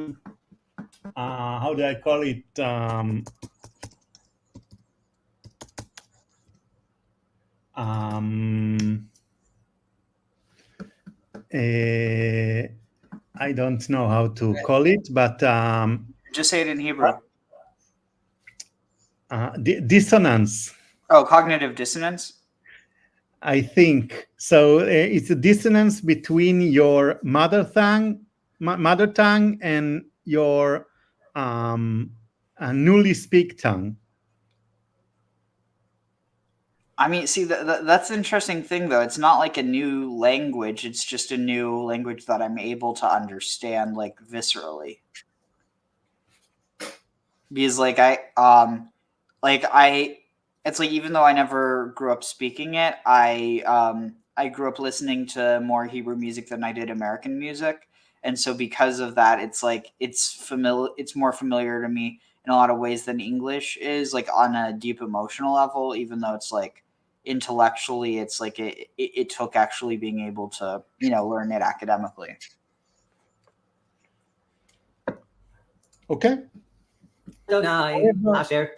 do I call it? I don't know how to call it, but just say it in Hebrew. Dissonance. Oh, cognitive dissonance. I think so. It's a dissonance between your mother tongue and your newly speak tongue. I mean, see, that's the interesting thing, though. It's not like a new language. It's just a new language that I'm able to understand, like, viscerally. Because, like, it's like, even though I never grew up speaking it, I grew up listening to more Hebrew music than I did American music. And so because of that, it's like, it's more familiar to me in a lot of ways than English is, like, on a deep emotional level, even though it's like, intellectually, it's like it took actually being able to, learn it academically. Okay. However,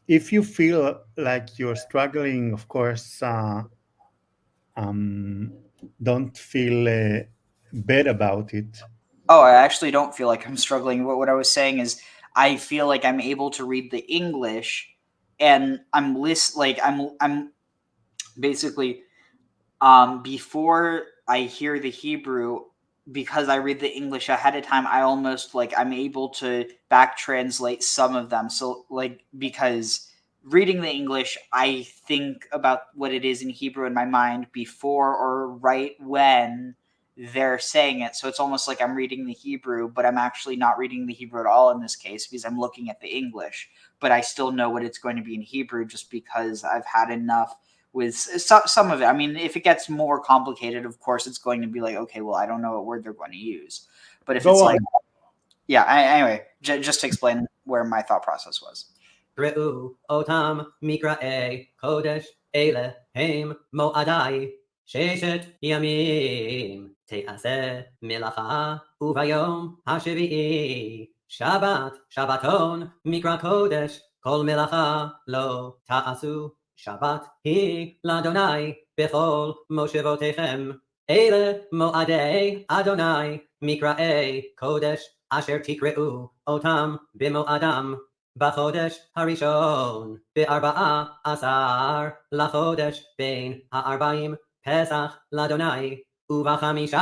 if you feel like you're struggling, of course, don't feel bad about it. Oh, I actually don't feel like I'm struggling. What I was saying is, I feel like I'm able to read the English, and I'm basically, before I hear the Hebrew, because I read the English ahead of time, I almost I'm able to back translate some of them. So because reading the English, I think about what it is in Hebrew in my mind before or right when they're saying it. So it's almost like I'm reading the Hebrew, but I'm actually not reading the Hebrew at all in this case because I'm looking at the English. But I still know what it's going to be in Hebrew just because I've had enough with some of it. I mean, if it gets more complicated, of course, it's going to be like, okay, well, I don't know what word they're going to use. But if it's anyway, just to explain where my thought process was. Re'u otam mikra'e kodesh ele heim mo'adai sheshet yamim te'aseh melacha uvayom hashvi'i Shabbat Shabbaton mikra kodesh kol melacha lo ta'asu Shabbat hi l'Adonai bechol moshevotechem ele mo'adei Adonai mikra'e kodesh asher tikre'u otam bimo'adam בחודש הראשון, ב14 לחודש בין 40 פסח לאדוני, וב15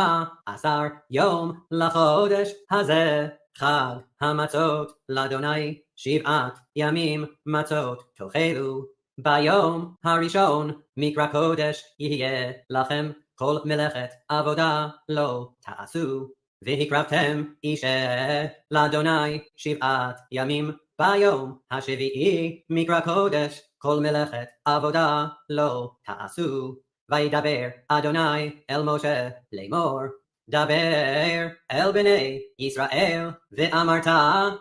יום לחודש הזה, חג המצות לאדוני, 7 ימים מצות תאכלו. ביום הראשון מקרא קודש יהיה לכם, כל מלאכת עבודה לא תעשו. והקרבתם אישה לאדוני 7 ימים, ביום השביעי מקרא קודש כל מלאכת עבודה לא תעשו. וידבר אדוני אל משה לאמור, דבר אל בני ישראל ואמרת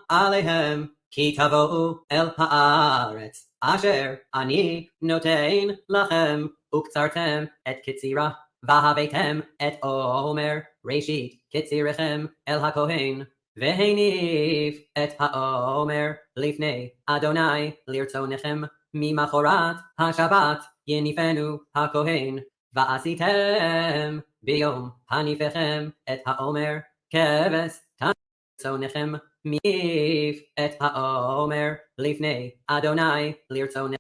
עליהם, כי תבואו אל הארץ אשר אני נותן לכם, וקצרתם את קצירה, והבאתם את עומר ראשית קצירכם אל הכהן, והניף את העומר לפני אדוני לרצונכם, ממחרת השבת יניפנו הכהן, ועשיתם ביום הניפכם את העומר כבש לרצונכם, מניף את העומר לפני אדוני לרצונכם.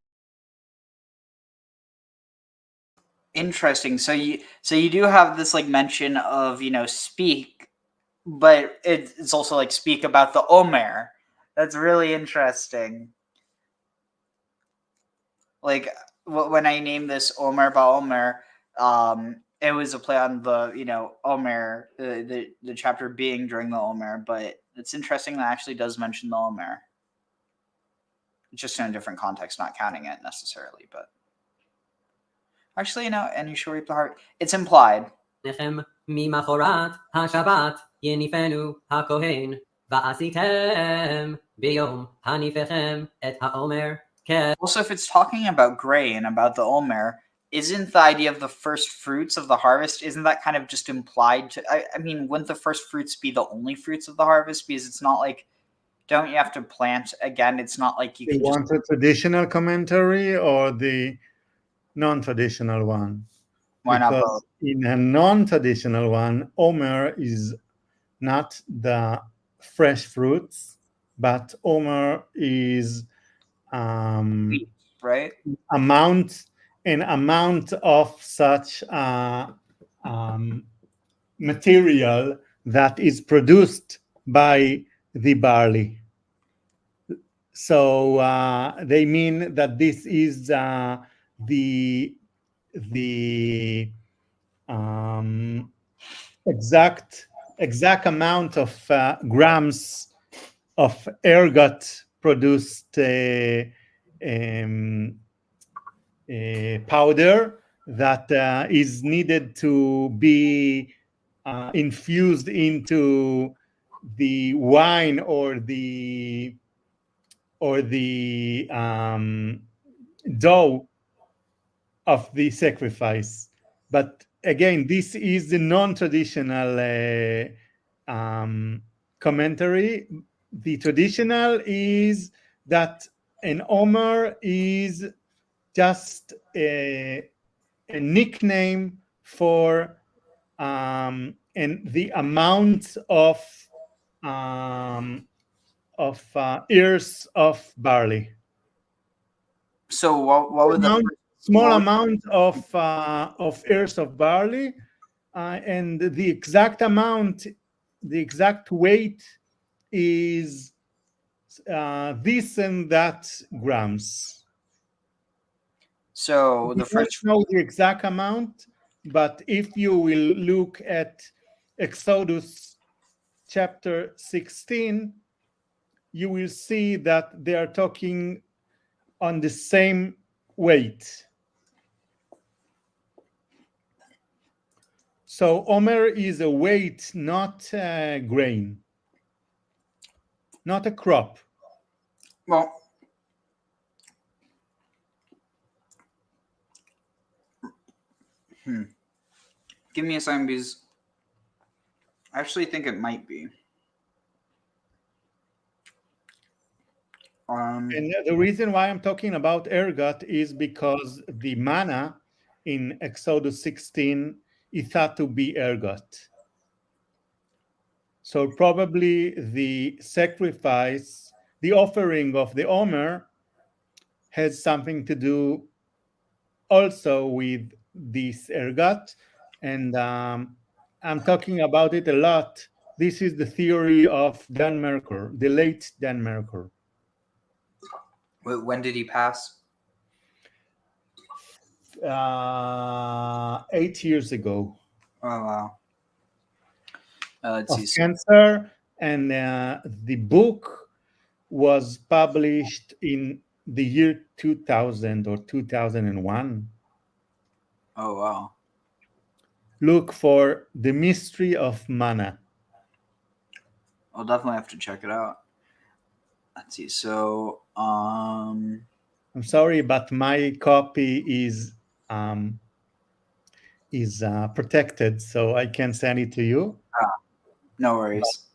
Interesting. So you do have this mention of speak, but it's also speak about the Omer. That's really interesting. When I named this Omer Ba-Omer, it was a play on the Omer, the chapter being during the Omer, but it's interesting that it actually does mention the Omer. Just in a different context, not counting it necessarily, but Actually, no. And you shall reap the harvest. It's implied. Nechem mimachorat ha-Shabbat yenifenu ha-kohen va'asitem biyom hanifechem et ha-Omer ke. Also, if it's talking about grain, about the Omer, isn't the idea of the first fruits of the harvest, isn't that kind of just implied to, I mean, wouldn't the first fruits be the only fruits of the harvest? Because it's not like, don't you have to plant again? It's not like you You can just, want a traditional commentary or the non-traditional one? why not Because both? in a non-traditional one, Omer is not the fresh fruits, but Omer is Right? an amount of such material that is produced by the barley. So they mean that this is the exact amount of grams of ergot produced powder that is needed to be infused into the wine or the dough of the sacrifice. But again, this is the non-traditional commentary. The traditional is that an Omer is just a nickname for and the amount of ears of barley. So what would the Small amount of ears of barley, and the exact amount, the exact weight is this and that grams. So the We don't first, know the exact amount, but if you will look at Exodus chapter 16, you will see that they are talking on the same weight. So Omer is a weight, not a grain, not a crop. well, give me a sign, because I actually think it might be. And the reason why I'm talking about ergot is because the manna in Exodus 16 is thought to be ergot. So probably the sacrifice, the offering of the Omer has something to do also with this ergot. And I'm talking about it a lot. This is the theory of Dan Merkur, the late Dan Merkur. When did he pass? 8 years ago. Oh, wow. Let's Of see. cancer, and the book was published in the year 2000 or 2001. Oh, wow. Look for The Mystery of Manna. I'll definitely have to check it out. Let's see. So, I'm sorry, but my copy is protected, so I can't send it to you. no worries.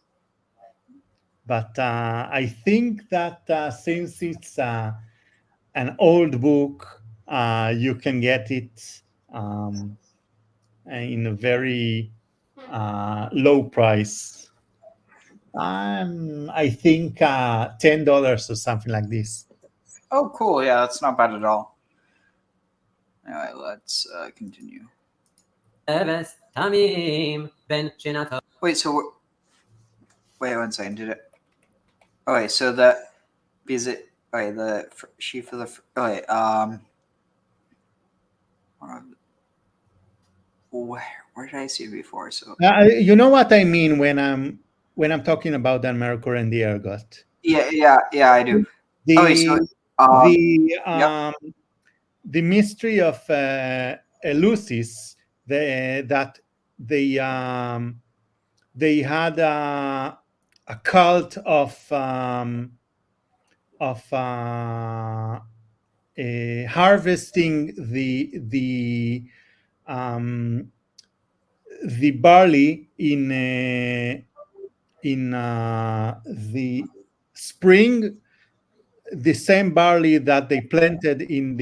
But I think that since it's an old book, you can get it in a very low price. I think $10 or something like this. Oh, cool. Yeah, that's not bad at all. Anyway, let's continue. Eves tamim ben shinato. Wait, so wait 1 second. Did it? Okay, so the is it? Okay, the sheaf of the. Okay, where did I see it before? So You know what I mean when I'm talking about Dan Merkur and the ergot. yeah, I do. The The mystery of Eleusis, that they had a cult of harvesting the barley in the spring, the same barley that they planted in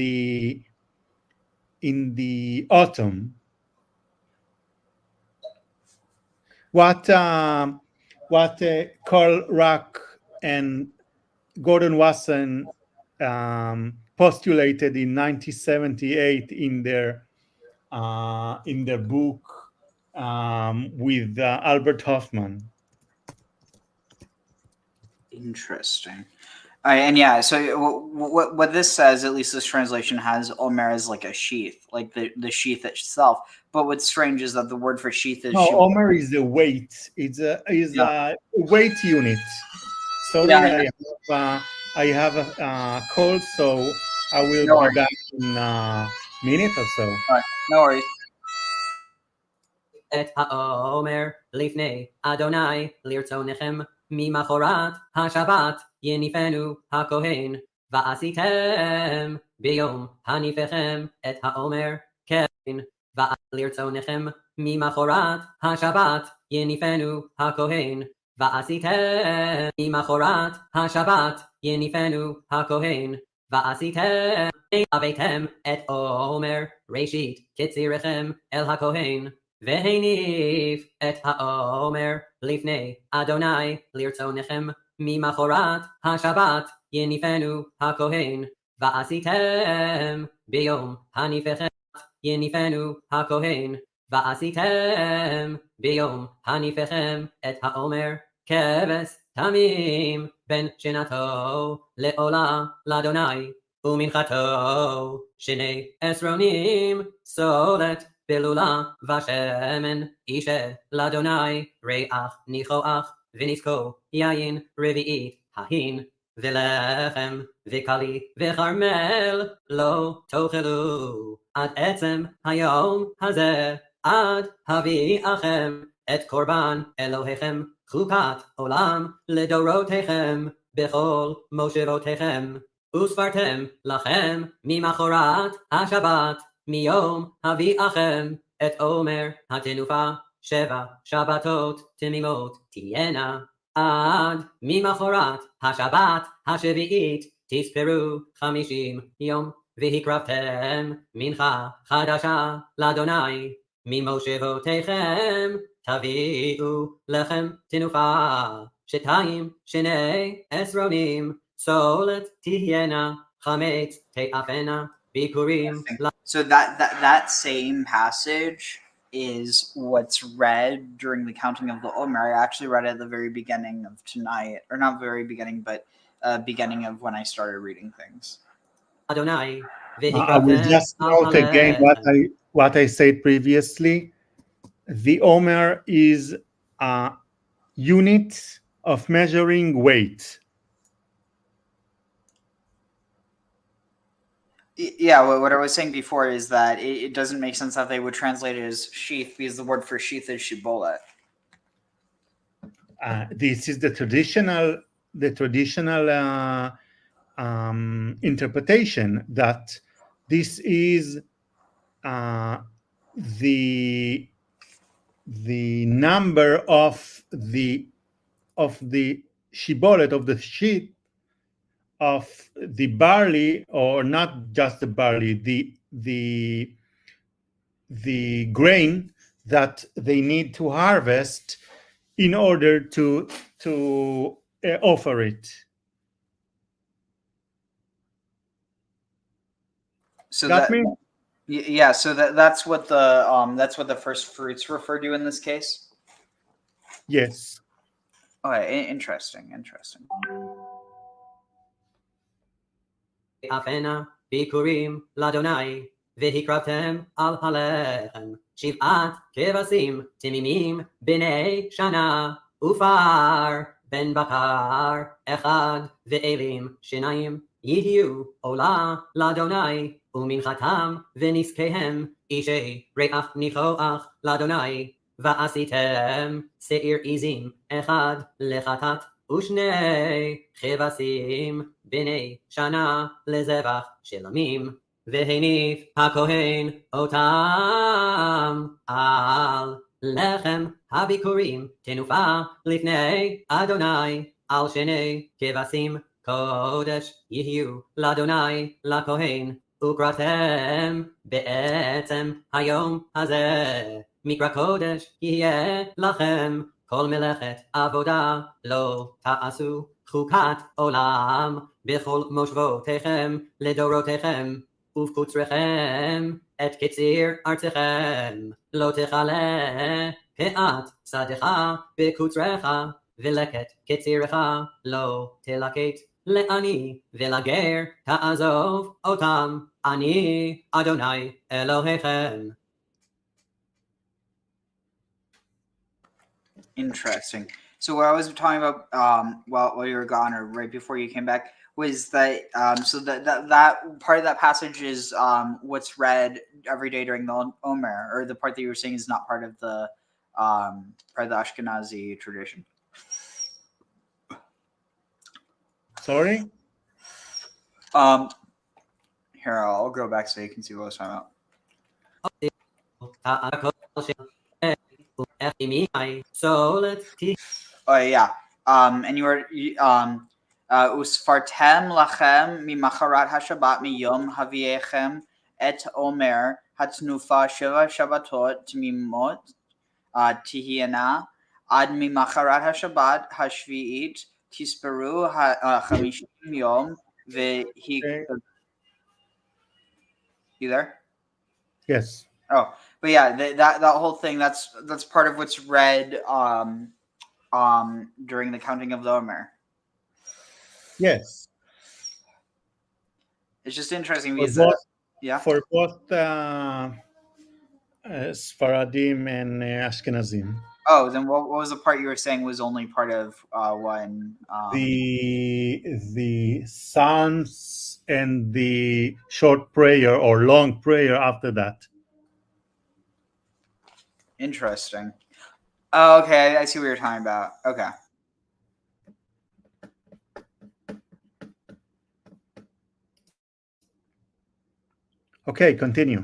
the autumn. What Carl Ruck and Gordon Wasson postulated in 1978 in their book with Albert Hoffman. Interesting. All right, and yeah, so what this says, at least this translation has Omer as like a sheath, like the sheath itself. But what's strange is that the word for sheath is Omer is a weight. It's a weight unit. Sorry, Yeah. I have a cold, so I will No be worries. back in a minute or so. All right, no worries. את האומר לפני אדוני לרצונכם ממחרת השבת יניפנו הכהן ועשיתם ביום הניפכם את האומר כן ולרצונכם ממחרת השבת יניפנו הכהן ועשיתם ממחרת השבת יניפנו הכהן ועשיתם הבאתם את עומר ראשית קצירכם אל הכהן והניף את העומר לפני אדוני לרצונכם ממחרת השבת יניפנו הכהן ועשיתם ביום הניפכם יניפנו הכהן ועשיתם ביום הניפכם את העומר כבש תמים בן שנתו לעולה לאדוני ומנחתו שני עשרונים סולת בלולה ושמן אישה לאדוני ריח ניחוח ונזקו יין רביעית ההין ולחם וקלי וכרמל לא תאכלו עד עצם היום הזה עד הביאכם את קורבן אלוהיכם חוקת עולם לדורותיכם בכל מושבותיכם וספרתם לכם ממחרת השבת מיום הביאכם את עומר התנופה 7 שבתות תמימות תהיינה עד ממחרת השבת השביעית תספרו 50 יום והקרבתם מנחה חדשה לאדוני ממושבותיכם תביאו לכם תנופה 2 שני עשרונים סולת תהיינה חמץ תאפנה ביקורים. So that same passage is what's read during the counting of the Omer. I actually read it at the very beginning of tonight, or not very beginning, but beginning of when I started reading things. I will just note again what I said previously. The Omer is a unit of measuring weight. Yeah, what I was saying before is that it doesn't make sense that they would translate it as sheath because the word for sheath is shibolet. This is the traditional interpretation that this is the number of the shibolet of the sheep of the barley, or not just the barley, the grain that they need to harvest in order to offer it. So Got me? Yeah, so that's what the first fruits refer to in this case. Yes. Okay, interesting. אפנה ביקורים לאדוני והקרבתם על הלחם 7 כבשים תמימים בני שנה ופר בן בקר 1 ואלים 2 יהיו עולה לאדוני, ומנחתם ונזקיהם, אישי ריח ניחוח לאדוני, ועשיתם שעיר עזים אחד לחטאת, ושני כבשים בני שנה לזבח שלמים, והניף הכהן אותם על לחם הביקורים תנופה לפני אדוני, על שני כבשים קודש יהיו לאדוני לכהן, וקראתם בעצם היום הזה מקרא קודש יהיה לכם, כל מלאכת עבודה לא תעשו, חוקת עולם בכל מושבותיכם לדורותיכם, ובקוצריכם את קציר ארצכם, לא תכלה פאת שדך בקוצריך, ולקט קצירך לא תלקט, לעני ולגר תעזוב אותם, אני אדוני אלוהיכם. Interesting. So what I was talking about while you were gone, or right before you came back, was that so that part of that passage is what's read every day during the Omer, or the part that you were saying is not part of the Ashkenazi tradition. Sorry? Here, I'll go back so you can see what I was talking about. Oh yeah. And you were Usfartem lachem mimacharat hashabat miyom haviechem et Omer hatnufa shiva Shabbatot tmimot tihiana ad mimacharat hashabat hashviit tisperu chamishim yom vehi. You there? Yes. Oh, but yeah, that whole thing, that's part of what's read during the counting of the Omer. Yes. It's just interesting For because both, for both Sfaradim and Ashkenazim. Oh, then what was the part you were saying was only part of one? The psalms and the short prayer or long prayer after that. Interesting. Oh, okay, I see what you're talking about. Okay. Okay, continue.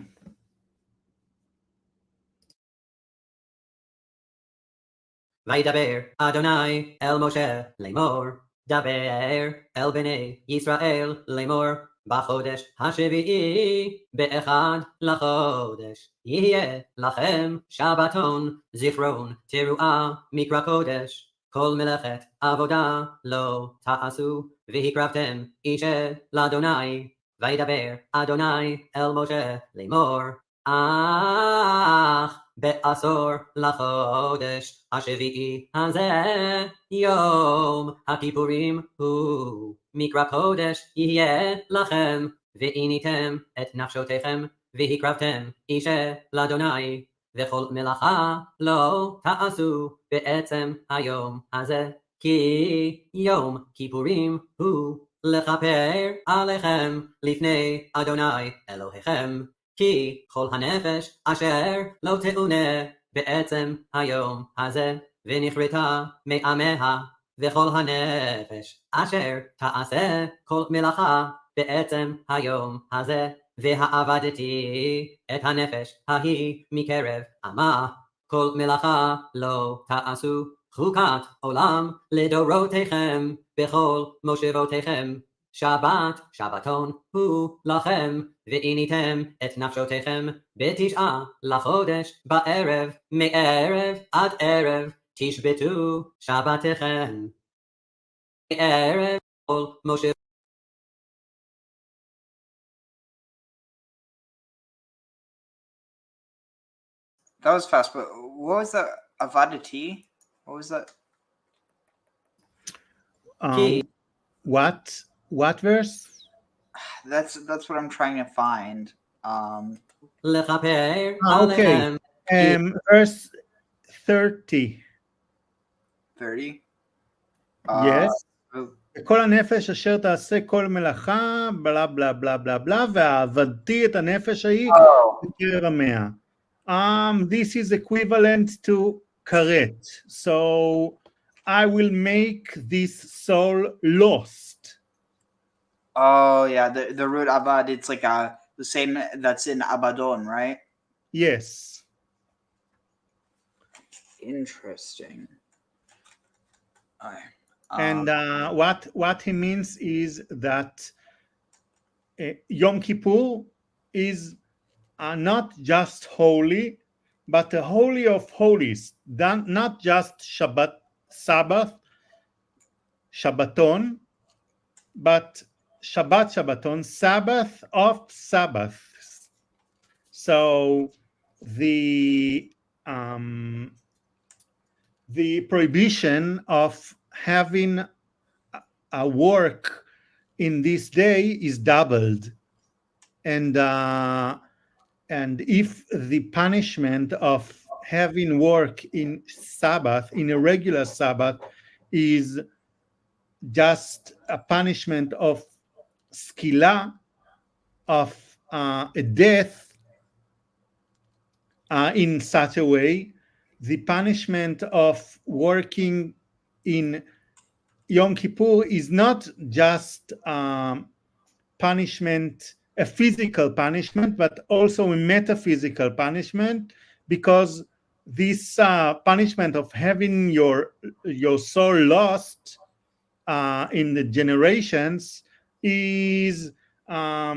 וידבר אדוני אל משה לאמור, דבר אל בני ישראל לאמור, בחודש השביעי באחד לחודש יהיה לכם שבתון זיכרון תרועה מקרא קודש, כל מלאכת עבודה לא תעשו, והקרבתם אישה לאדוני. וידבר אדוני אל משה לאמור, אך בעשור לחודש השביעי הזה יום הכיפורים הוא, מקרא קודש יהיה לכם, ועיניתם את נפשותיכם והקרבתם אישה לאדוני, וכל מלאכה לא תעשו בעצם היום הזה, כי יום כיפורים הוא לכפר עליכם לפני אדוני אלוהיכם, כי כל הנפש אשר לא תאונה בעצם היום הזה, ונכרתה מעמיה, וכל הנפש אשר תעשה כל מלאכה בעצם היום הזה, והעבדתי את הנפש ההיא מקרב עמה, כל מלאכה לא תעשו, חוקת עולם לדורותיכם בכל מושבותיכם, שבת שבתון הוא לכם, ועיניתם את נפשותיכם בתשעה לחודש בערב, מערב עד ערב תשבתו שבתכם. מערב כל מושב. That was fast, but what was that? Avadati? What was that? What verse? That's what I'm trying to find. Okay. Verse 30. 30? Yes. כל הנפש אשר תעשה כל מלאכה, בלה בלה בלה בלה בלה, ועבדתי את הנפש ההיא בקרב עמיה. This is equivalent to karet. So I will make this soul lost. Oh yeah, the root avad, it's like the same that's in Abaddon, right? Yes. Interesting. And what he means is that Yom Kippur is not just holy, but the holy of holies, not just Sabbath, Shabbaton, but Shabbaton, Sabbath of Sabbaths. So the prohibition of having a work in this day is doubled, and if the punishment of having work in Sabbath, in a regular Sabbath, is just a punishment of skila, of a death in such a way, the punishment of working in Yom Kippur is not just punishment, a physical punishment, but also a metaphysical punishment, because this punishment of having your soul lost in the generations is a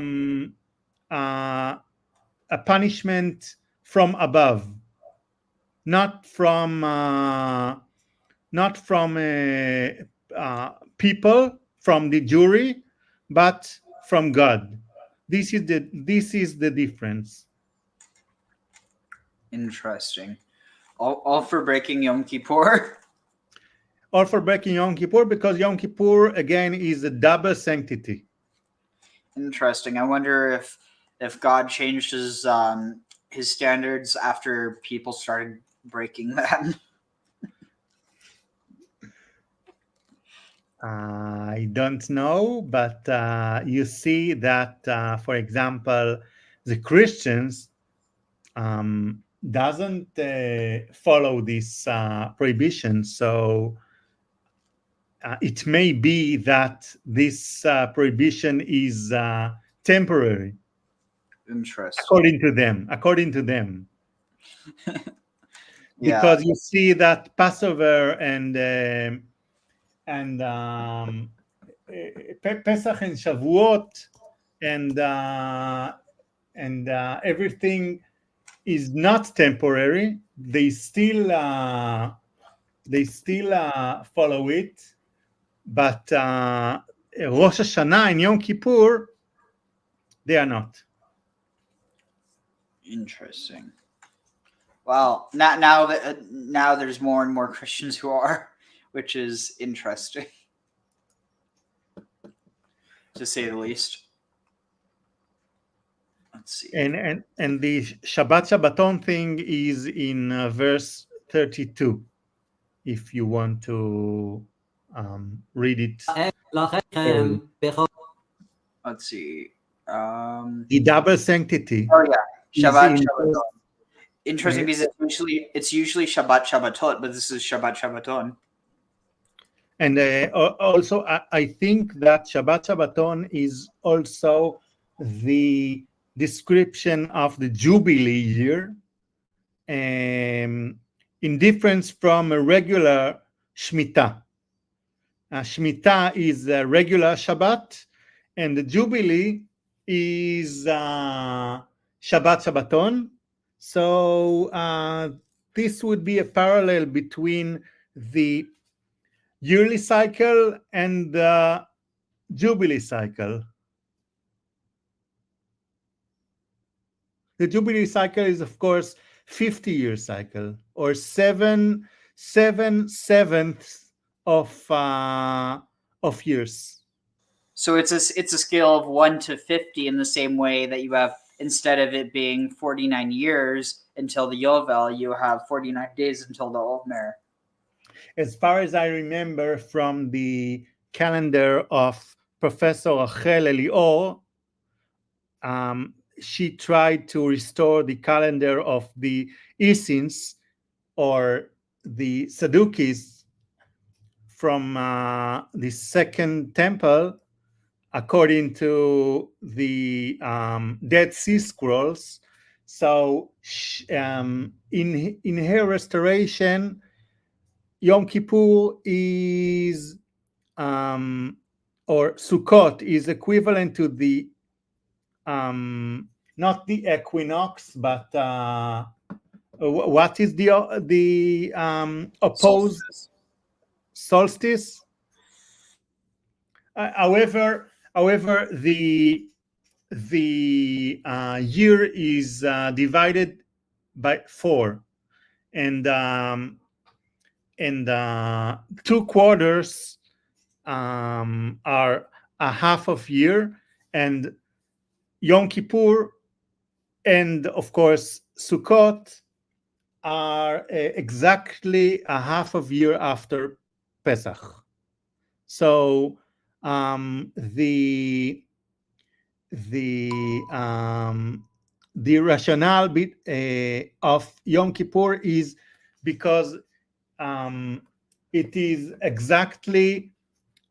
punishment from above, not from people, from the jury, but from God. This is the difference. Interesting. All for breaking Yom Kippur. All for breaking Yom Kippur, because Yom Kippur again is a double sanctity. Interesting. I wonder if God changed his standards after people started breaking them. I don't know, but you see that, for example, the Christians doesn't follow this prohibition. So it may be that this prohibition is temporary. Interesting. According to them. Because you see that Passover and Pesach and Shavuot and everything is not temporary. They still follow it, but Rosh Hashanah and Yom Kippur, they are not. Interesting. Well, now there's more and more Christians who are, which is interesting, to say the least. Let's see. And the Shabbaton thing is in verse 32. If you want to read it. Let's see. The double sanctity. Oh yeah, Shabbat. Interesting, because it's usually Shabbat Shabbatot, but this is Shabbat Shabbaton. And also, I think that Shabbat Shabbaton is also the description of the Jubilee year, in difference from a regular Shemitah. Shemitah is a regular Shabbat, and the Jubilee is Shabbat Shabbaton. So this would be a parallel between the yearly cycle and the Jubilee cycle. The Jubilee cycle is, of course, 50-year cycle, or 7/7 of years. So it's a scale of 1 to 50 in the same way that you have, instead of it being 49 years until the Yovel, you have 49 days until the Omer. As far as I remember from the calendar of Professor Rachel Elior. She tried to restore the calendar of the Essenes or the Sadducees from the Second Temple, according to the Dead Sea Scrolls. So in her restoration, Yom Kippur is, or Sukkot is equivalent to the, not the equinox, but what is the opposed solstice? However, the year is divided by 4, and 2 quarters are a half of year, and Yom Kippur and of course Sukkot are exactly a half of year after Pesach. So the rationale of Yom Kippur is because it is exactly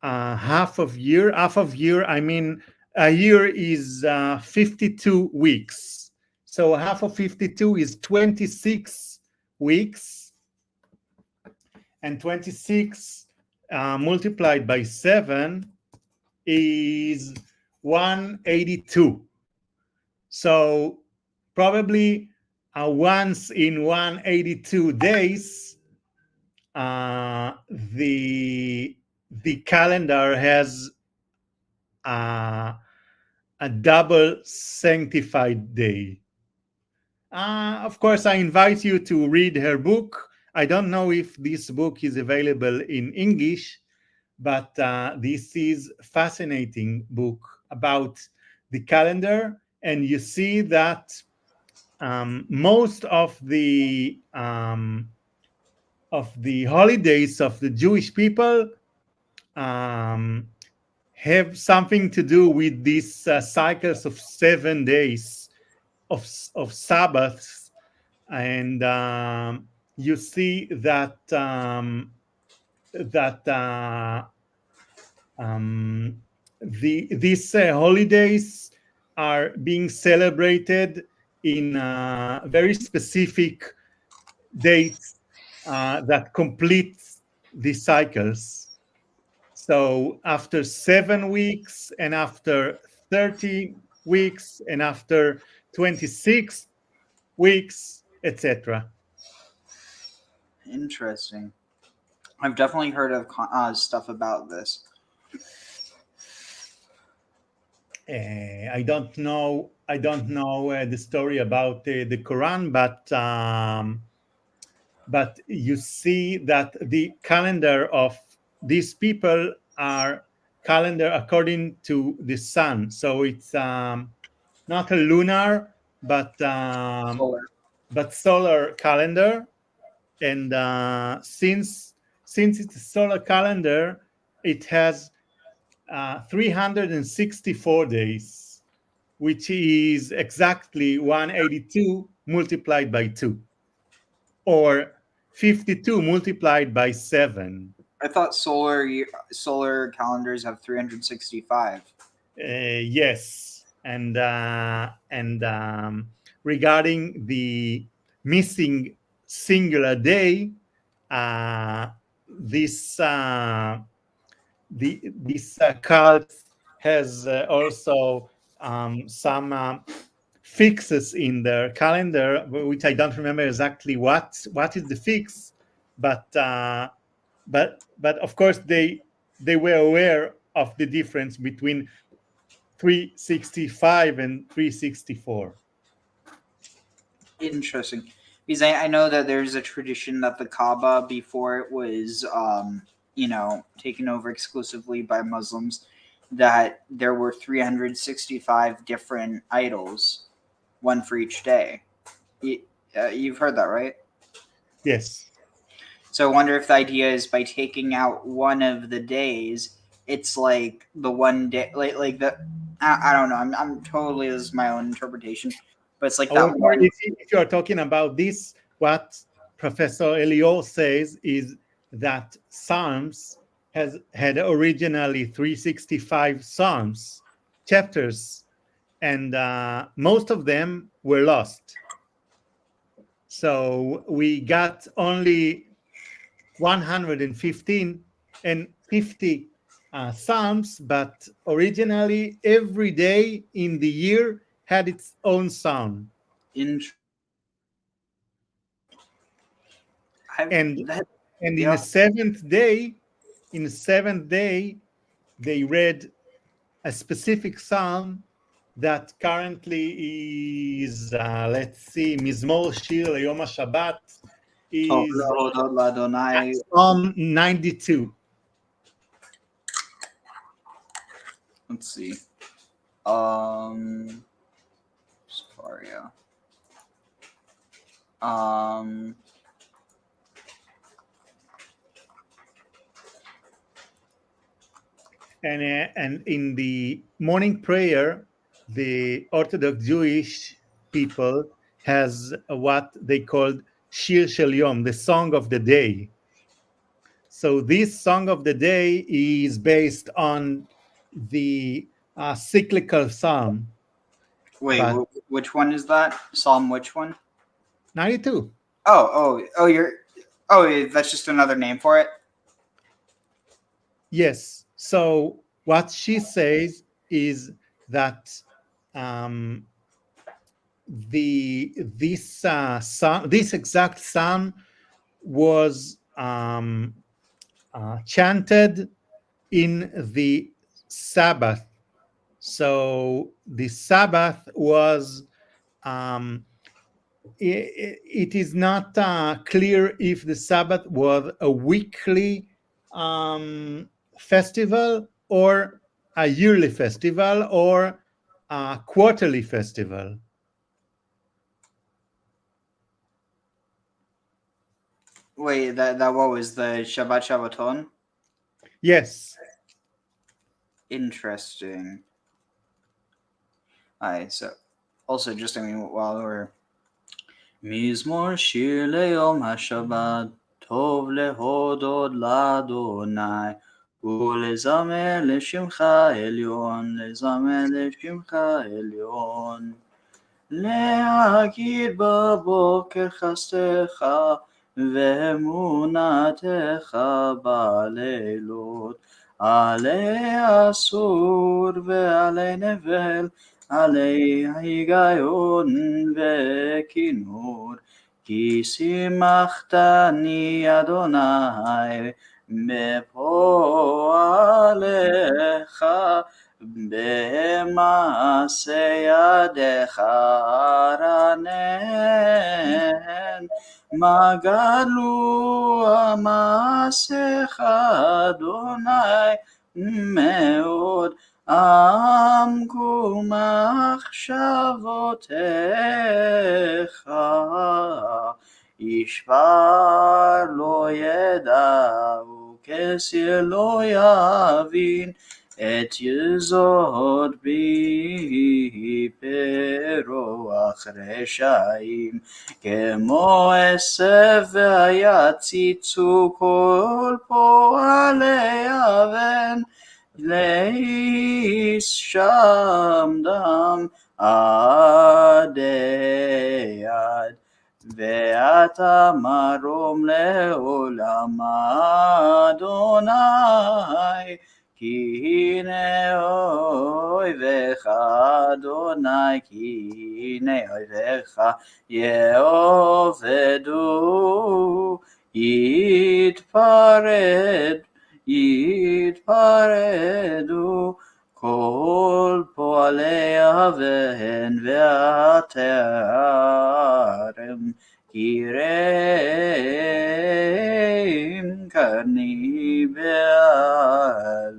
half of year. Half of year, I mean, a year is 52 weeks. So half of 52 is 26 weeks, and 26 multiplied by 7 is 182. So probably once in 182 days, the calendar has a double sanctified day. Of course, I invite you to read her book. I don't know if this book is available in English, but this is a fascinating book about the calendar, and you see that most of the holidays of the Jewish people have something to do with these cycles of 7 days of Sabbaths, and you see that these holidays are being celebrated in very specific dates that complete the cycles. So after 7 weeks, and after 30 weeks, and after 26 weeks, etc. Interesting. I've definitely heard of stuff about this. I don't know the story about the Quran, but you see that the calendar of these people are calendar according to the sun. So it's not a lunar, but solar calendar. And since it's a solar calendar, it has 364 days, which is exactly 182 multiplied by 2, or 52 multiplied by 7. I thought solar calendars have 365. Yes, and regarding the missing singular day, this cult has also some fixes in their calendar, which I don't remember exactly what is the fix, but of course they were aware of the difference between 365 and 364. Interesting. Because I know that there's a tradition that the Kaaba, before it was taken over exclusively by Muslims, that there were 365 different idols, one for each day. You've heard that, right? Yes. So I wonder if the idea is by taking out one of the days, it's like the one day, like the I don't know. I'm totally, this is my own interpretation, but it's like that However, one. if you are talking about this, what Professor Elior says is that Psalms had originally 365 Psalms, chapters, and most of them were lost. So we got only 115 and 50 Psalms, but originally every day in the year had its own psalm. And in the seventh day, they read a specific psalm that currently is, let's see, Mizmor Shir Leyom HaShabbat, is Psalm 92. Let's see. Safaria. And in the morning prayer, the Orthodox Jewish people has what they called Shir Shel Yom, the song of the day. So this song of the day is based on the cyclical psalm. Wait, which one is that? Psalm which one? 92. That's just another name for it? Yes. So what she says is that this exact psalm was chanted in the Sabbath. So the Sabbath was it is not clear if the Sabbath was a weekly festival or a yearly festival or a quarterly festival. Wait, that what was the Shabbat Shabbaton? Yes. Interesting. Alright, so also just while we're Mizmor Shir Leyom HaShabbat Tov Lehodod Ladonai ולזמר לשמך עליון, לזמר לשמך עליון. להגיד בבוקר חסדך ואמונתך בלילות, עלי אסור ועלי נבל, עלי היגיון וכינור, כי שימחתני אדוני בפועלך, במעשה ידיך ארנן, מה גדלו מעשיך אדוני מאוד, עמקו מחשבותיך, ישבר לא ידע וכסיר לא יבין, את יסוד בי ברוח רשעים, כמו עשב ויציצו כל פועלי אבן, לאיש שם דם עדי עד, ואתה מרום לעולם אדוני, כי הנה אויביך אדוני, כי הנה אויביך יאבדו, יתפרדו כל פועלי אבן והתארם, כי רעים קרני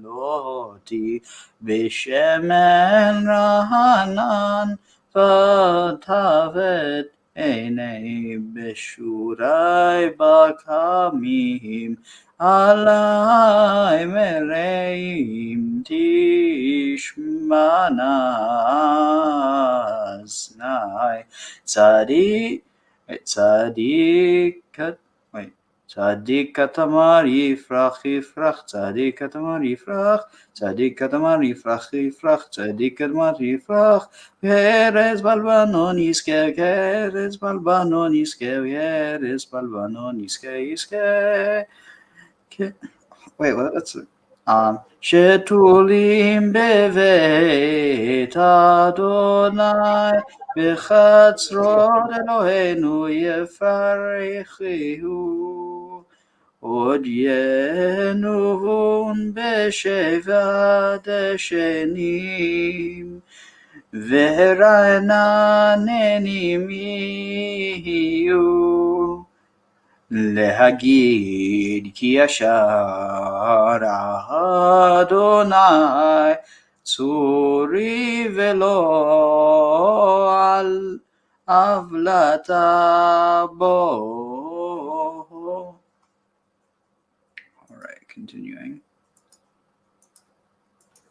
בעלותי, בשמן רענן ותבת עיני בשורי בקמים, עלי מרעים תשמענה אזני. צדיק כתמר יפרח יפרח, צדיק כתמר יפרח, צדיק כתמר יפרח יפרח, צדיק כתמר יפרח, וארץ בלבנון יזכה, וארץ בלבנון יזכה, וארץ בלבנון יזכה יזכה. Wait, what's it? שתולים בבית אדוני, בחצרות אלוהינו יפרחהו. עוד ינון בשבע דשנים, ורעננים יהיו. להגיד כי ישר אדוני צורי ולא על עוולתה בו. Alright, continuing.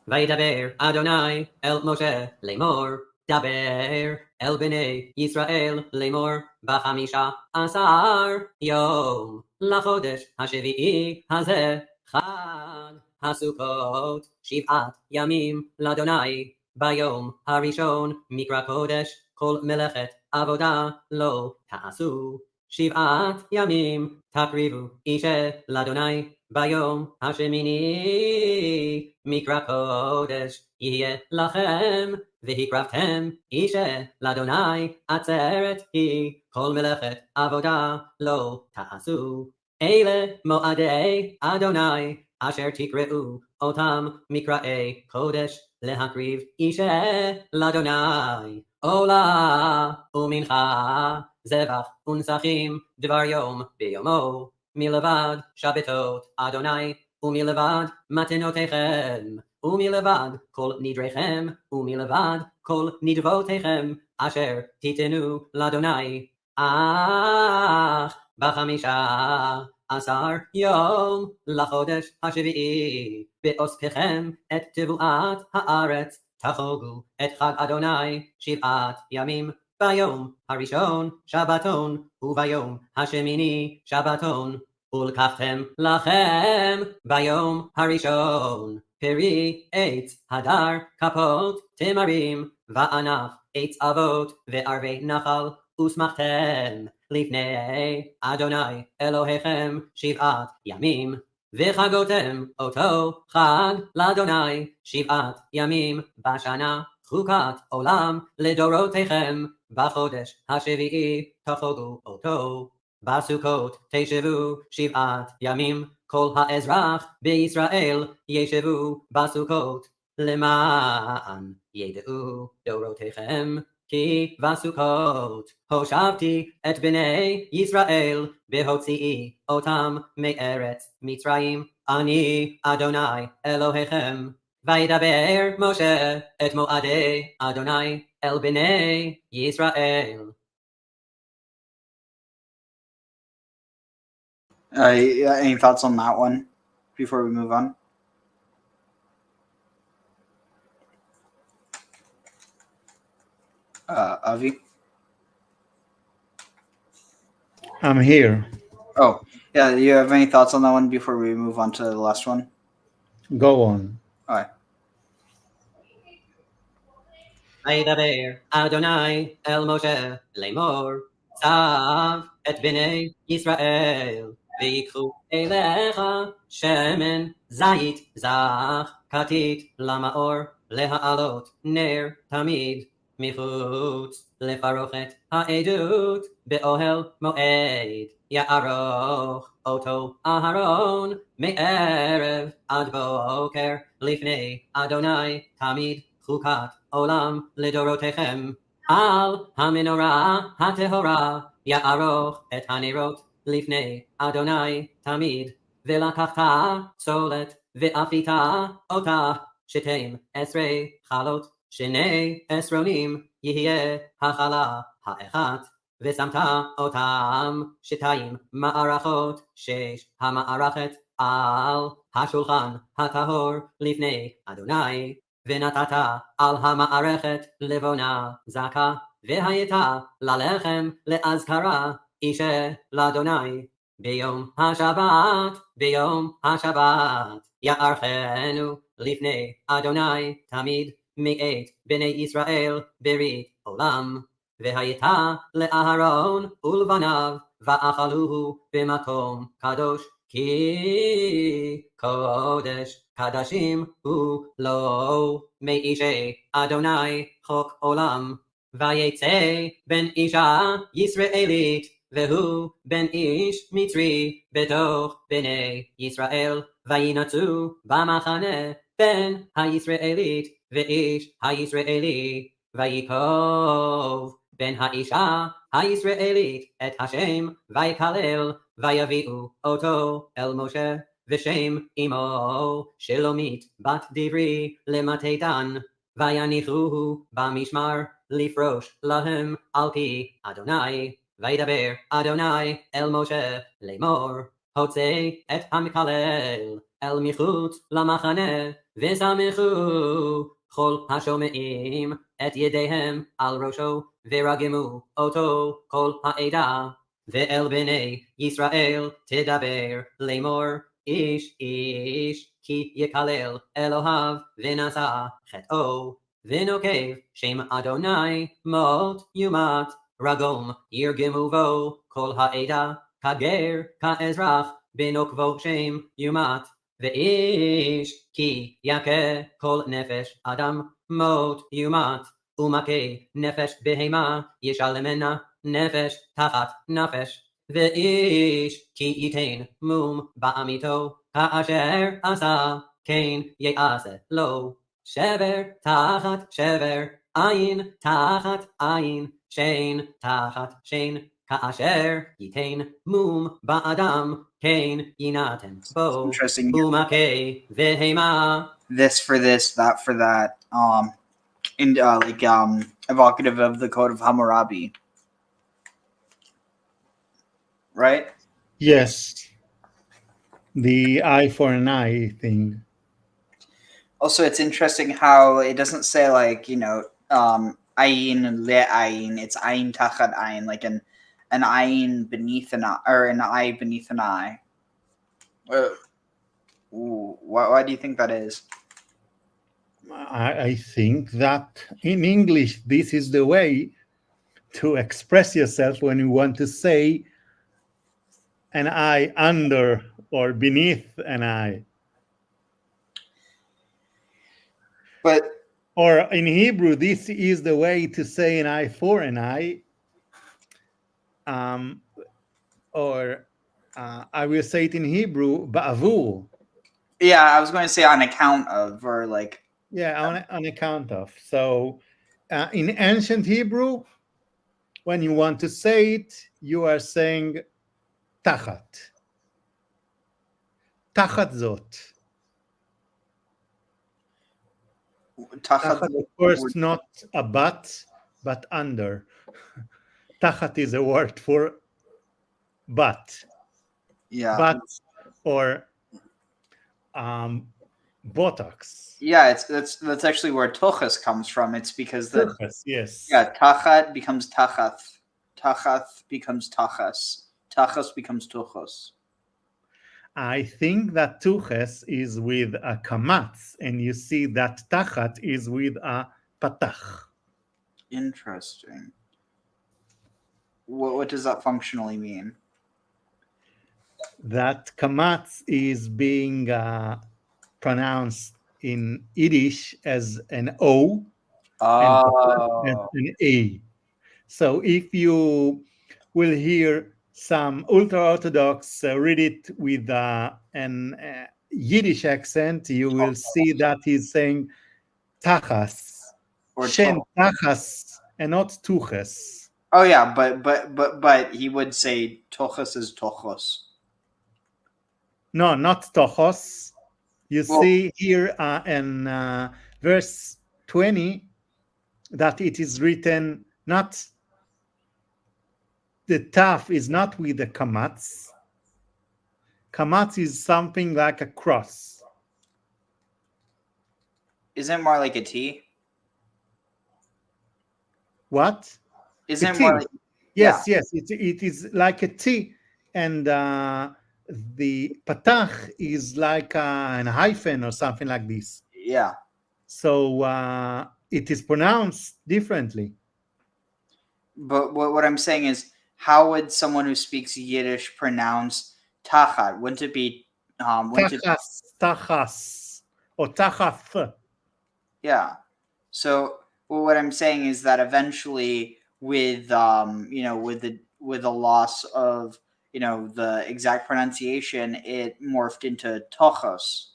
וידבר אדוני אל משה לאמור, דבר אל בני ישראל לאמור, 15 יום לחודש השביעי הזה, חג הסוכות, 7 ימים לאדוני. ביום הראשון מקרא קודש, כל מלאכת עבודה לא תעשו. 7 ימים תקריבו אישה לאדוני. ביום השמיני מקרא קודש יהיה לכם, והקרבתם אישה לאדוני עצרת היא, כל מלאכת עבודה לא תעשו. אלה מועדי אדוני אשר תקראו אותם מקראי קודש, להקריב אישה לאדוני, עולה ומנחה, זבח ונסכים, דבר יום ביומו, מלבד שבתות אדוני, ומלבד מתנותיכם, ומלבד כל נדריכם, ומלבד כל נדבותיכם, אשר תיתנו לאדוני. אך 15 יום לחודש השביעי, באוספכם את תבואת הארץ, תחוגו את חג אדוני 7 ימים. ביום הראשון שבתון, וביום השמיני שבתון. ולקחתם לכם ביום הראשון פרי עץ הדר, כפות תמרים, וענף עץ אבות, וערבי נחל, ושמחתם לפני אדוני אלוהיכם 7 ימים. וחגותם אותו חג לאדוני 7 ימים בשנה, חוקת עולם לדורותיכם. בחודש השביעי תחוגו אותו. בסוכות תשבו 7 ימים, כל האזרח בישראל ישבו בסוכות, למען ידעו דורותיכם, כי בסוכות הושבתי את בני ישראל בהוציאי אותם מארץ מצרים, אני אדוני אלוהיכם. וידבר משה את מועדי אדוני אל בני ישראל. Any thoughts on that one before we move on? Avi? I'm here. Oh, yeah, do you have any thoughts on that one before we move on to the last one? Go on. All right. וידבר אדוני אל משה לאמור, צב את בני ישראל, ויקחו אליך שמן זית זך, כתית למאור, להעלות נר תמיד מחוץ, לפרוכת העדות באוהל מועד, יערוך אותו אהרון מערב עד בוקר לפני אדוני תמיד, חוקת עולם לדורותיכם. על המנורה הטהורה יערוך את הנרות לפני אדוני תמיד. ולקחת צולת ואפית אותה 12 חלות, 2 עשרונים יהיה החלה האחת. ושמת אותם 2 מערכות 6 המערכת על השולחן הטהור לפני אדוני, ונתת על המערכת לבונה זכה, והייתה ללחם לאזכרה אישה לאדוני. ביום השבת יערכנו לפני אדוני תמיד מאת בני ישראל ברית עולם. והייתה לאהרון ולבניו ואכלוהו במקום קדוש, כי קודש קדשים הוא לא מאישי אדוני חוק עולם. ויצא בן אישה ישראלית והוא בן איש מצרי בתוך בני ישראל, וינצו במחנה בן הישראלית ואיש הישראלי, ויקוב בן האישה הישראלית את השם ויקלל, ויביאו אותו אל משה, ושם אמו שלומית בת דברי למטה דן, ויניחוהו במשמר לפרוש להם על פי אדוני. וידבר אדוני אל משה לאמור, הוצא את המקלל אל מחוץ למחנה, ושמחו כל השומעים את ידיהם על ראשו, ורגמו אותו כל העדה. ואל בני ישראל תדבר לאמור, איש איש כי יקלל אלוהיו ונשא חטאו, ונוקב שם אדוני מות יומת, רגום ירגמו בו כל העדה, כגר כאזרח בנוקבו שם יומת. ואיש כי יכה כל נפש אדם מות יומת, ומכה נפש בהמה ישלמנה נפש תחת נפש. ואיש כי ייתן מום בעמיתו, כאשר עשה כן יעשה לו, שבר תחת שבר, עין תחת עין, שן תחת שן, כאשר ייתן מום באדם כן יינתן בו, Interesting. ומכה בהמה. This for this, that for that. And evocative of the code of Hammurabi. Right? Yes. The eye for an eye thing. Also, it's interesting how it doesn't say ayin le ayin. It's ayin tachat ayin, like an ayin beneath an eye, or an eye beneath an eye. Why do you think that is? I think that in English, this is the way to express yourself when you want to say an eye under or beneath an eye. But or in Hebrew, this is the way to say an eye for an eye. Or I will say it in Hebrew, ba'avur. Yeah, I was going to say on account of, or like. Yeah, on account of. So in ancient Hebrew, when you want to say it, you are saying tachat. Tachat zot. Tachat, of course, not a but under. Tachat is a word for but. Yeah. But or Botox. Yeah, that's actually where tochas comes from. It's because the Tochas, yes. Yeah, tachat becomes tachath. Tachath becomes tachas. Tachas becomes tochos. I think that tuches is with a kamatz, and you see that tachat is with a patach. Interesting. What does that functionally mean? That kamatz is being pronounced in Yiddish as an O and an A. So if you will hear some ultra-Orthodox read it with an Yiddish accent, you will see that he's saying tachas, or shen tachas, and not tuches. Oh yeah, but he would say tochos is tochos. No, not tochos. You see here in verse 20 that it is written not the taf is not with the kamatz. Kamatz is something like a cross. Isn't it more like a T? What? Isn't A it more T. like Yes, yes, it is like a T, and the patach is like an hyphen or something like this. yeah? So it is pronounced differently. But what I'm saying is, how would someone who speaks Yiddish pronounce tachat? Wouldn't it be Tachas, or tachath. yeah? So what I'm saying is that eventually, with with the loss of the exact pronunciation, it morphed into tochos.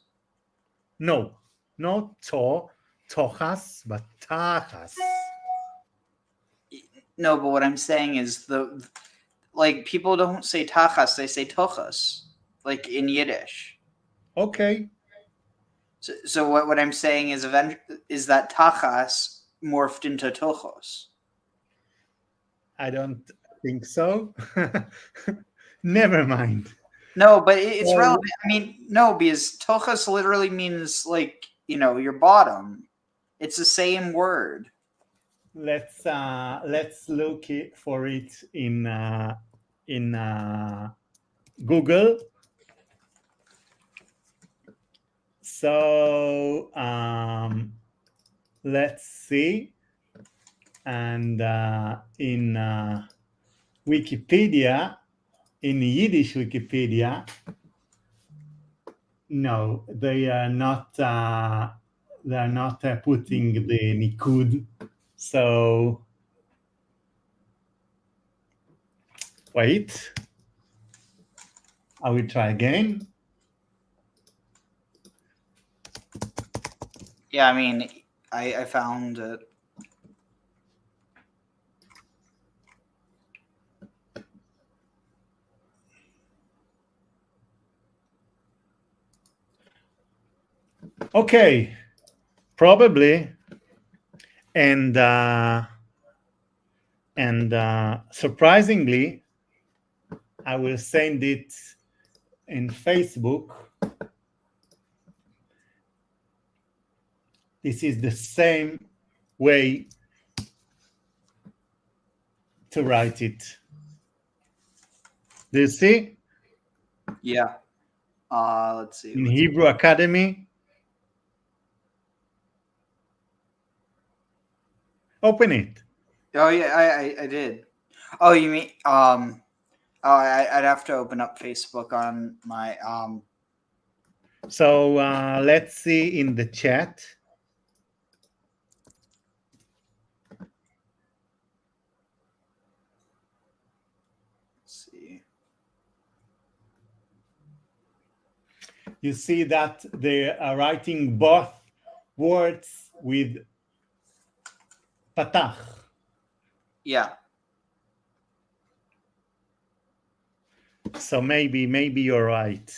No, not tochas, but tachas. No, but what I'm saying is people don't say tachas, they say tochos, like in Yiddish. Okay. So what I'm saying is that tachas morphed into tochos. I don't think so. Never mind. No, but it's Well, relevant. I mean, no, because tochos literally means your bottom. It's the same word. let's look for it in Google. So let's see, and in Wikipedia, in Yiddish Wikipedia, no, they are not. They are not putting the nikud. So wait, I will try again. Yeah, I mean, I found it. Okay, probably, and surprisingly, I will send it in Facebook. This is the same way to write it. Do you see? Yeah. Let's see. In Hebrew Academy. Open it. Oh yeah, I did. Oh, you mean Oh, I'd have to open up Facebook on my So let's see in the chat. Let's see. You see that they are writing both words with patach. Yeah. So maybe you're right.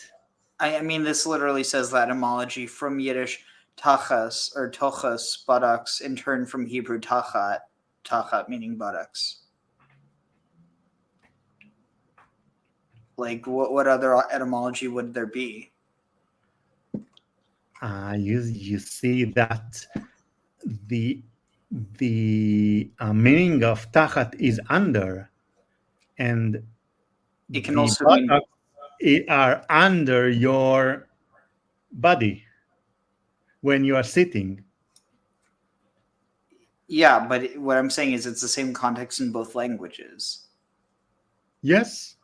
I mean, this literally says the etymology from Yiddish tachas or tochas, buttocks, in turn from Hebrew tachat meaning buttocks. Like, what other etymology would there be? You see that the meaning of tachat is under, and It can the also mean buttocks are under your body when you are sitting. yeah, but what I'm saying is it's the same context in both languages. Yes.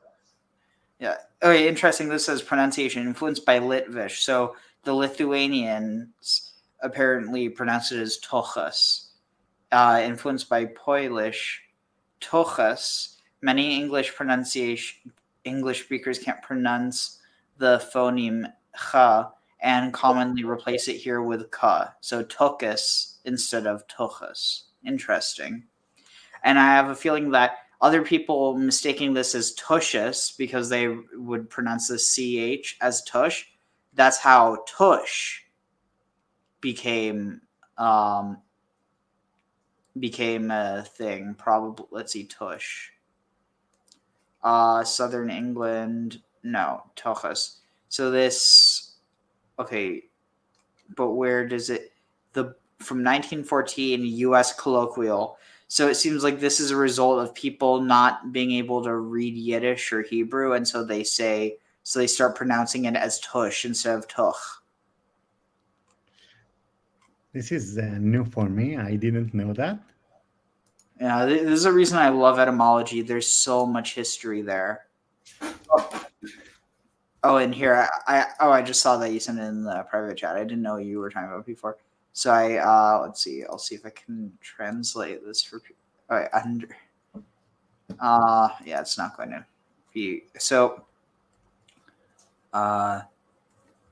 Yeah. Okay, interesting. This says pronunciation influenced by Litvish. So the Lithuanians apparently pronounce it as tochas. Influenced by Polish, tochas. Many English speakers can't pronounce the phoneme cha and commonly replace it here with ka. So tochas instead of tochas. Interesting. And I have a feeling that other people mistaking this as tushus because they would pronounce the ch as tush. That's how tush became a thing. Probably, let's see, tush. Southern England. No, Tochas. So this, okay, but where does it, from 1914 U.S. colloquial. So it seems like this is a result of people not being able to read Yiddish or Hebrew, and so they start pronouncing it as tush instead of tuch. This is new for me. I didn't know that. Yeah, this is a reason I love etymology. There's so much history there. Oh, and here I just saw that you sent it in the private chat. I didn't know you were talking about it before. So let's see. I'll see if I can translate this for people. All right, yeah, it's not going to be. So let's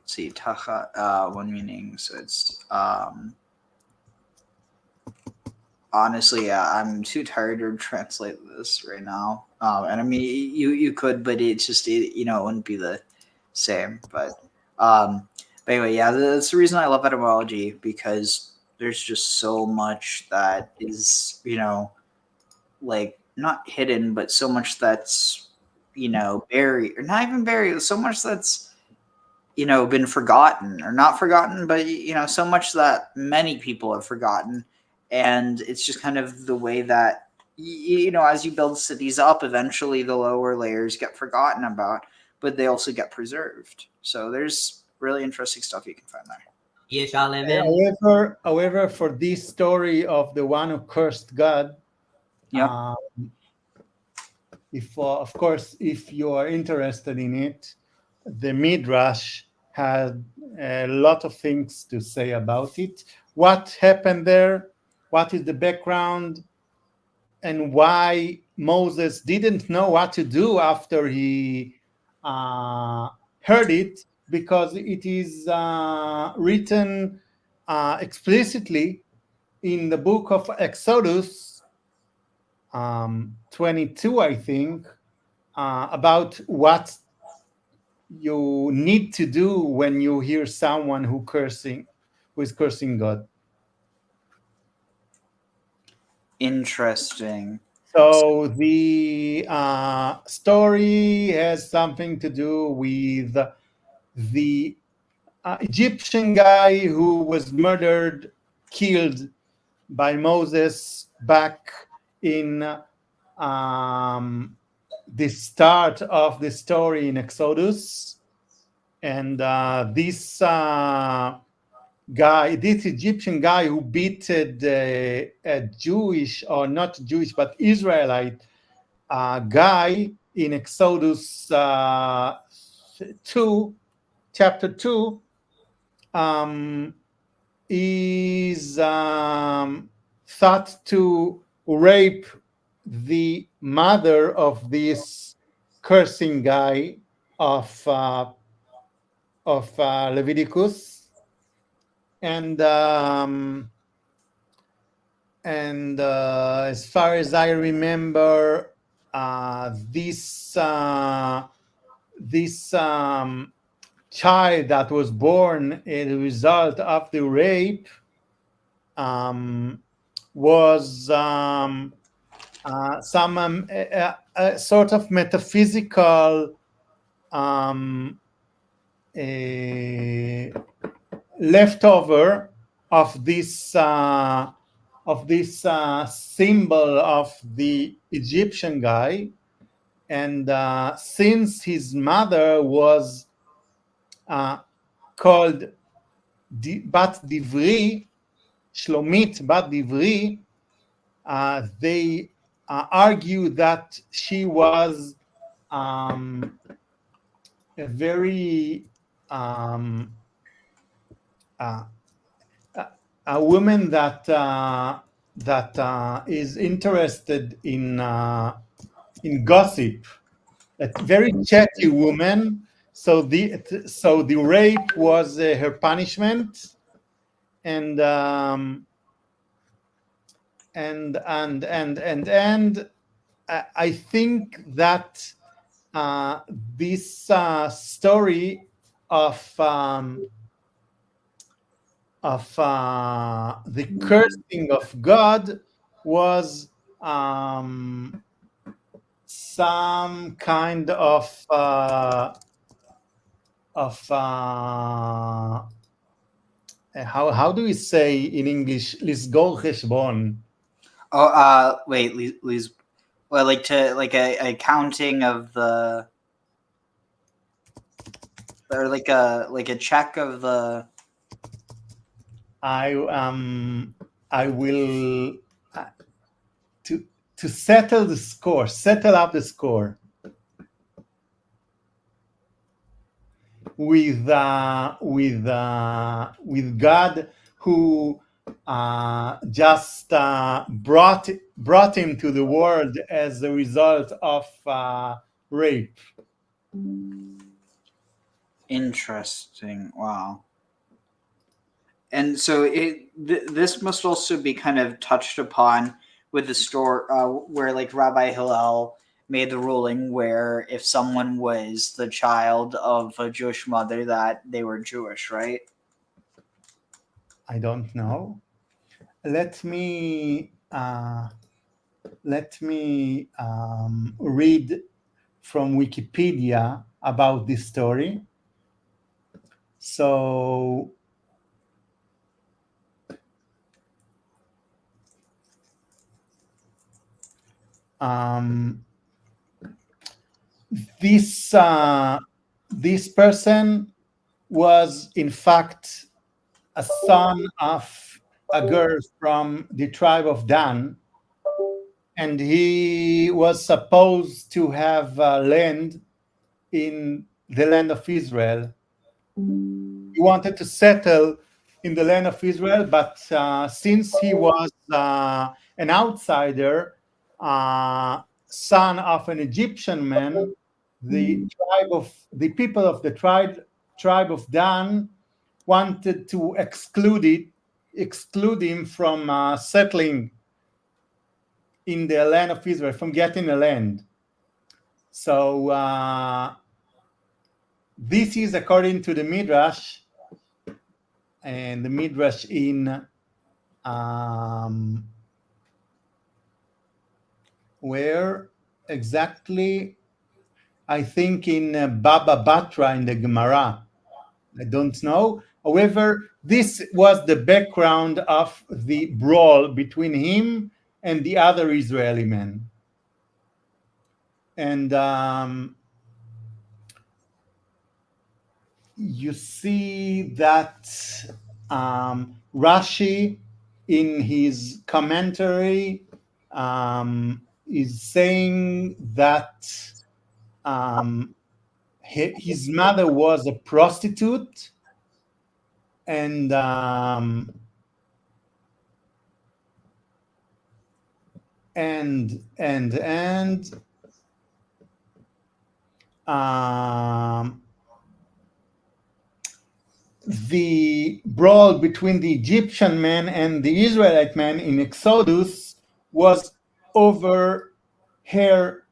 see, tacha, one meaning. So it's honestly, I'm too tired to translate this right now. And I mean, you could, but it's just it wouldn't be the same. But anyway, yeah, that's the reason I love etymology, because there's just so much that is like not hidden, but so much that's buried, or not even buried. So much that's been forgotten, or not forgotten, but so much that many people have forgotten. And it's just kind of the way that as you build cities up, eventually the lower layers get forgotten about, but they also get preserved. So there's really interesting stuff you can find there. However, for this story of the one who cursed God, yeah, if of course, if you are interested in it, the Midrash had a lot of things to say about it. What happened there? What is the background? And why Moses didn't know what to do after he heard it? Because it is written explicitly in the book of Exodus 22, I think, about what you need to do when you hear someone who is cursing God. Interesting. So the story has something to do with the Egyptian guy who was murdered, killed by Moses back in the start of the story in Exodus. And this Egyptian guy who beated a Jewish, or not Jewish, but Israelite guy in Exodus 2, chapter 2, is thought to rape the mother of this cursing guy of Leviticus, and as far as I remember, this child that was born as a result of the rape was some a sort of metaphysical leftover of this symbol of the Egyptian guy. And since his mother was called Bat Divri, Shlomit Bat Divri, they argue that she was a very a woman that is interested in gossip, a very chatty woman. So the rape was her punishment, and I think that this story of the cursing of God was some kind of how do we say in English? Lisgor cheshbon. Oh, wait, Liz. Well, like a counting of the, or like a check of the. I will to settle the score, settle up the score with God, who just brought him to the world as a result of rape. Interesting. Wow. And so this must also be kind of touched upon with the story where like Rabbi Hillel made the ruling where if someone was the child of a Jewish mother that they were Jewish, right? I don't know. Let me read from Wikipedia about this story. So this person was in fact a son of a girl from the tribe of Dan, and he was supposed to have land in the land of Israel. He wanted to settle in the land of Israel, but since he was an outsider, son of an Egyptian man, the people of the tribe of Dan wanted to exclude him from settling in the land of Israel, from getting a land. So this is according to the Midrash, and the Midrash in where exactly? I think in Baba Batra in the Gemara. I don't know. However, this was the background of the brawl between him and the other Israeli men. And you see that Rashi, in his commentary, is saying that his mother was a prostitute, and the brawl between the Egyptian man and the Israelite man in Exodus was over her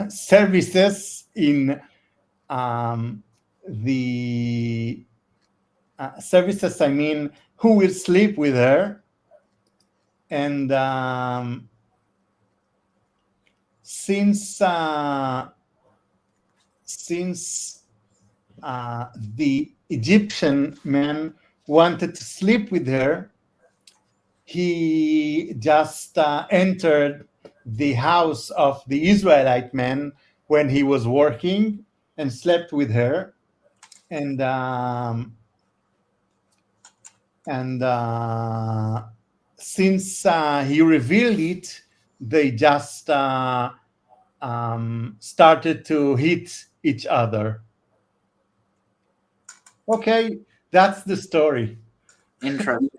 services in the services, I mean, who will sleep with her. And since the Egyptian man wanted to sleep with her, he just entered the house of the Israelite man when he was working and slept with her. And since he revealed it, they just started to hit each other. Okay, that's the story. Interesting.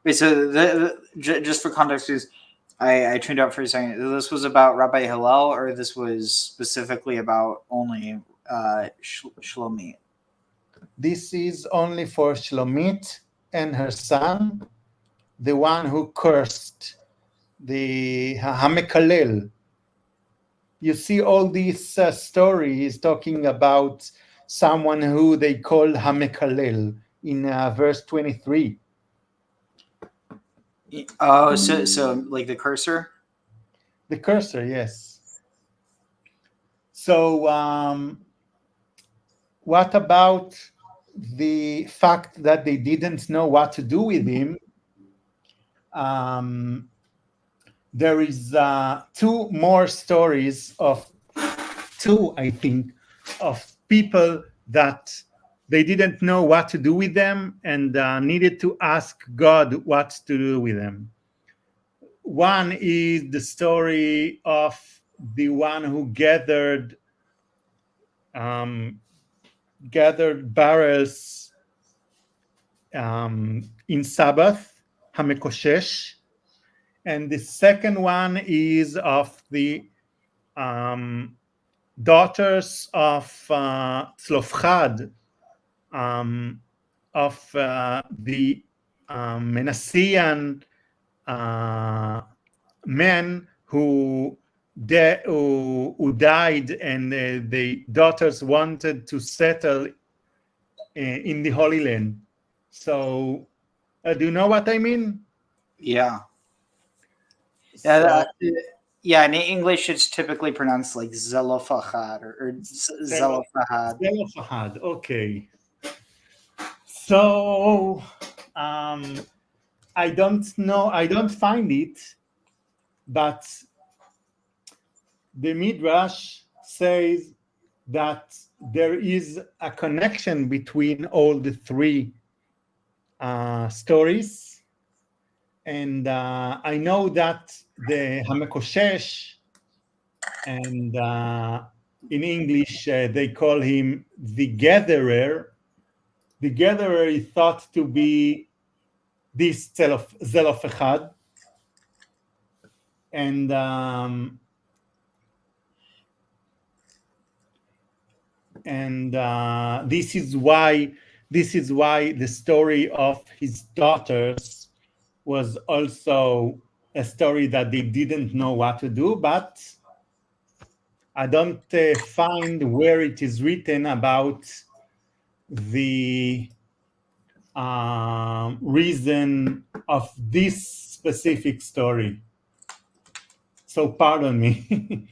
Wait, so just for context, I tuned out for a second. This was about Rabbi Hillel, or this was specifically about only Shlomit? This is only for Shlomit and her son, the one who cursed, the Hamekalel. You see all these stories talking about someone who they call Hamekalel in verse 23. Oh, so like the cursor? The cursor, yes. So what about the fact that they didn't know what to do with him? There is two more stories of people that they didn't know what to do with them and needed to ask God what to do with them. One is the story of the one who gathered barrels in Sabbath, Hamekoshesh, and the second one is of the daughters of Tzlofchad, of the Manassian men who died, and the daughters wanted to settle in the Holy Land. So, do you know what I mean? Yeah. So, Yeah, in English it's typically pronounced like Zelofahad or Zelofahad. Zelofahad, okay. So, I don't know, I don't find it, but the Midrash says that there is a connection between all the three stories. And I know that the Hamekoshesh, and in English they call him the gatherer. The gatherer is thought to be this Zelofechad, and this is why the story of his daughters was also a story that they didn't know what to do, but I don't find where it is written about the reason of this specific story. So pardon me.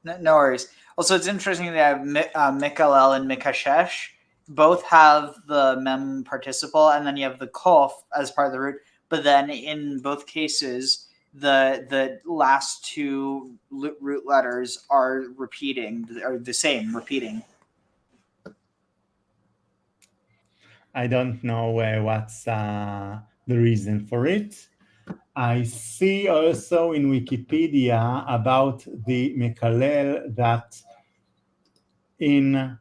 No worries. Also, it's interesting that Mikalel and Mikashesh both have the mem participle, and then you have the kof as part of the root. But then in both cases, the last two root letters are repeating, or the same, repeating. I don't know what's the reason for it. I see also in Wikipedia about the Mekalel that in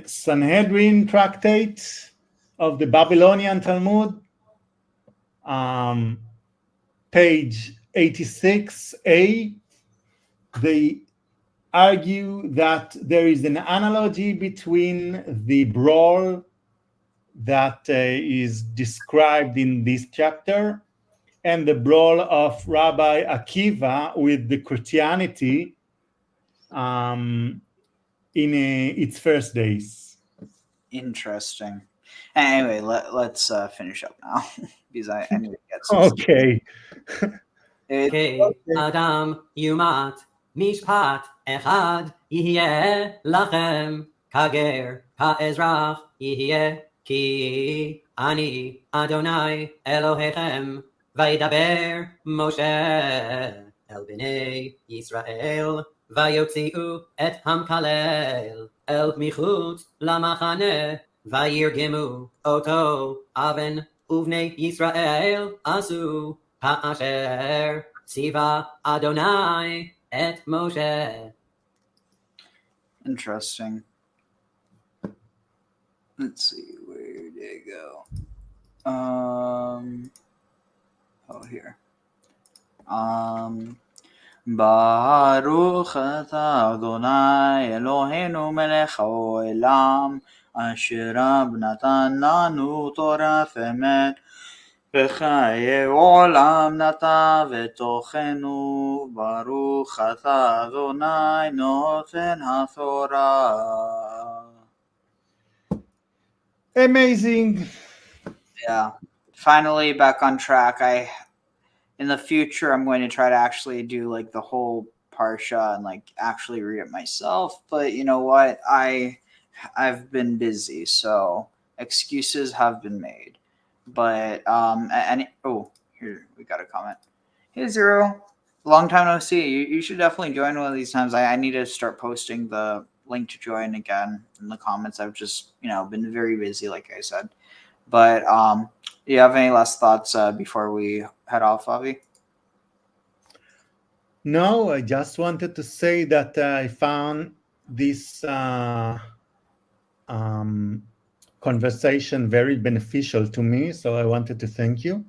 Sanhedrin tractate of the Babylonian Talmud, page 86a, they argue that there is an analogy between the brawl that is described in this chapter and the brawl of Rabbi Akiva with the Christianity in its first days. Interesting. Anyway, let's finish up now because I need to get some. Okay. Adam yumat mishpat echad yihye lachem kager kaezrach yihye ki ani Adonai Elohechem vaydaber Moshe el bnei Yisrael vayotziu et hamkalel el michutz lamachane vayirgemu oto aven uvnei Yisrael asu Ha'asher Siva Adonai et Moshe. Interesting. Let's see, where did it go? Here. Baruch atah Adonai Eloheinu melech haolam asher natan lanu Torah emet וחיי עולם נטע ותוכנו ברוך אתה אדוני נותן התורה. Amazing. Yeah, finally back on track. In the future, I'm going to try to actually do like the whole Parsha and like actually read it myself. But you know what? I've been busy, so excuses have been made. But here we got a comment. Hey Zero, long time no see. You should definitely join one of these times. I need to start posting the link to join again in the comments. I've just been very busy, like I said. But do you have any last thoughts before we head off, Avi? No, I just wanted to say that I found this conversation very beneficial to me, so I wanted to thank you.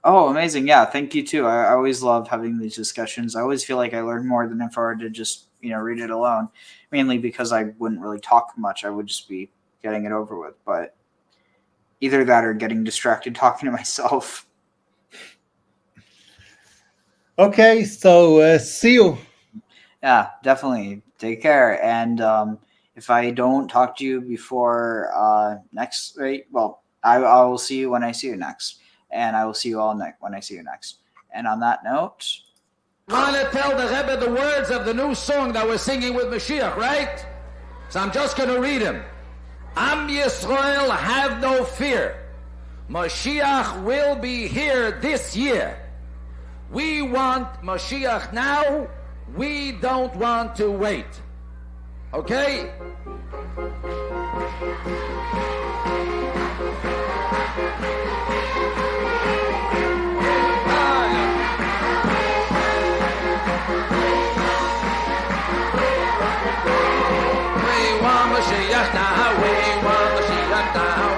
Oh, amazing. Yeah, thank you too. I always love having these discussions. I always feel like I learn more than if I were to just, read it alone, mainly because I wouldn't really talk much. I would just be getting it over with. But either that or getting distracted talking to myself. Okay, so see you. Yeah, definitely. Take care. And if I don't talk to you before next, right? Well, I will see you when I see you next. And I will see you all when I see you next. And on that note, I'm going to tell the Rebbe the words of the new song that we're singing with Mashiach, right? So I'm just going to read them. Am Yisrael, have no fear. Mashiach will be here this year. We want Mashiach now. We don't want to wait. Okay? Mashiach now, we want Mashiach now.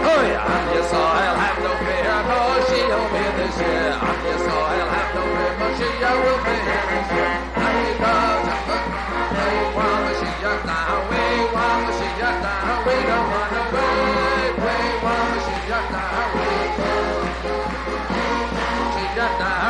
Oh yeah, Am Yisrael, have no fear, Mashiach will be this year. Am Yisrael, have no fear, Mashiach will be here this year. We want Mashiach now, we want Mashiach now, we don't want to wait. We want Mashiach now, Mashiach now.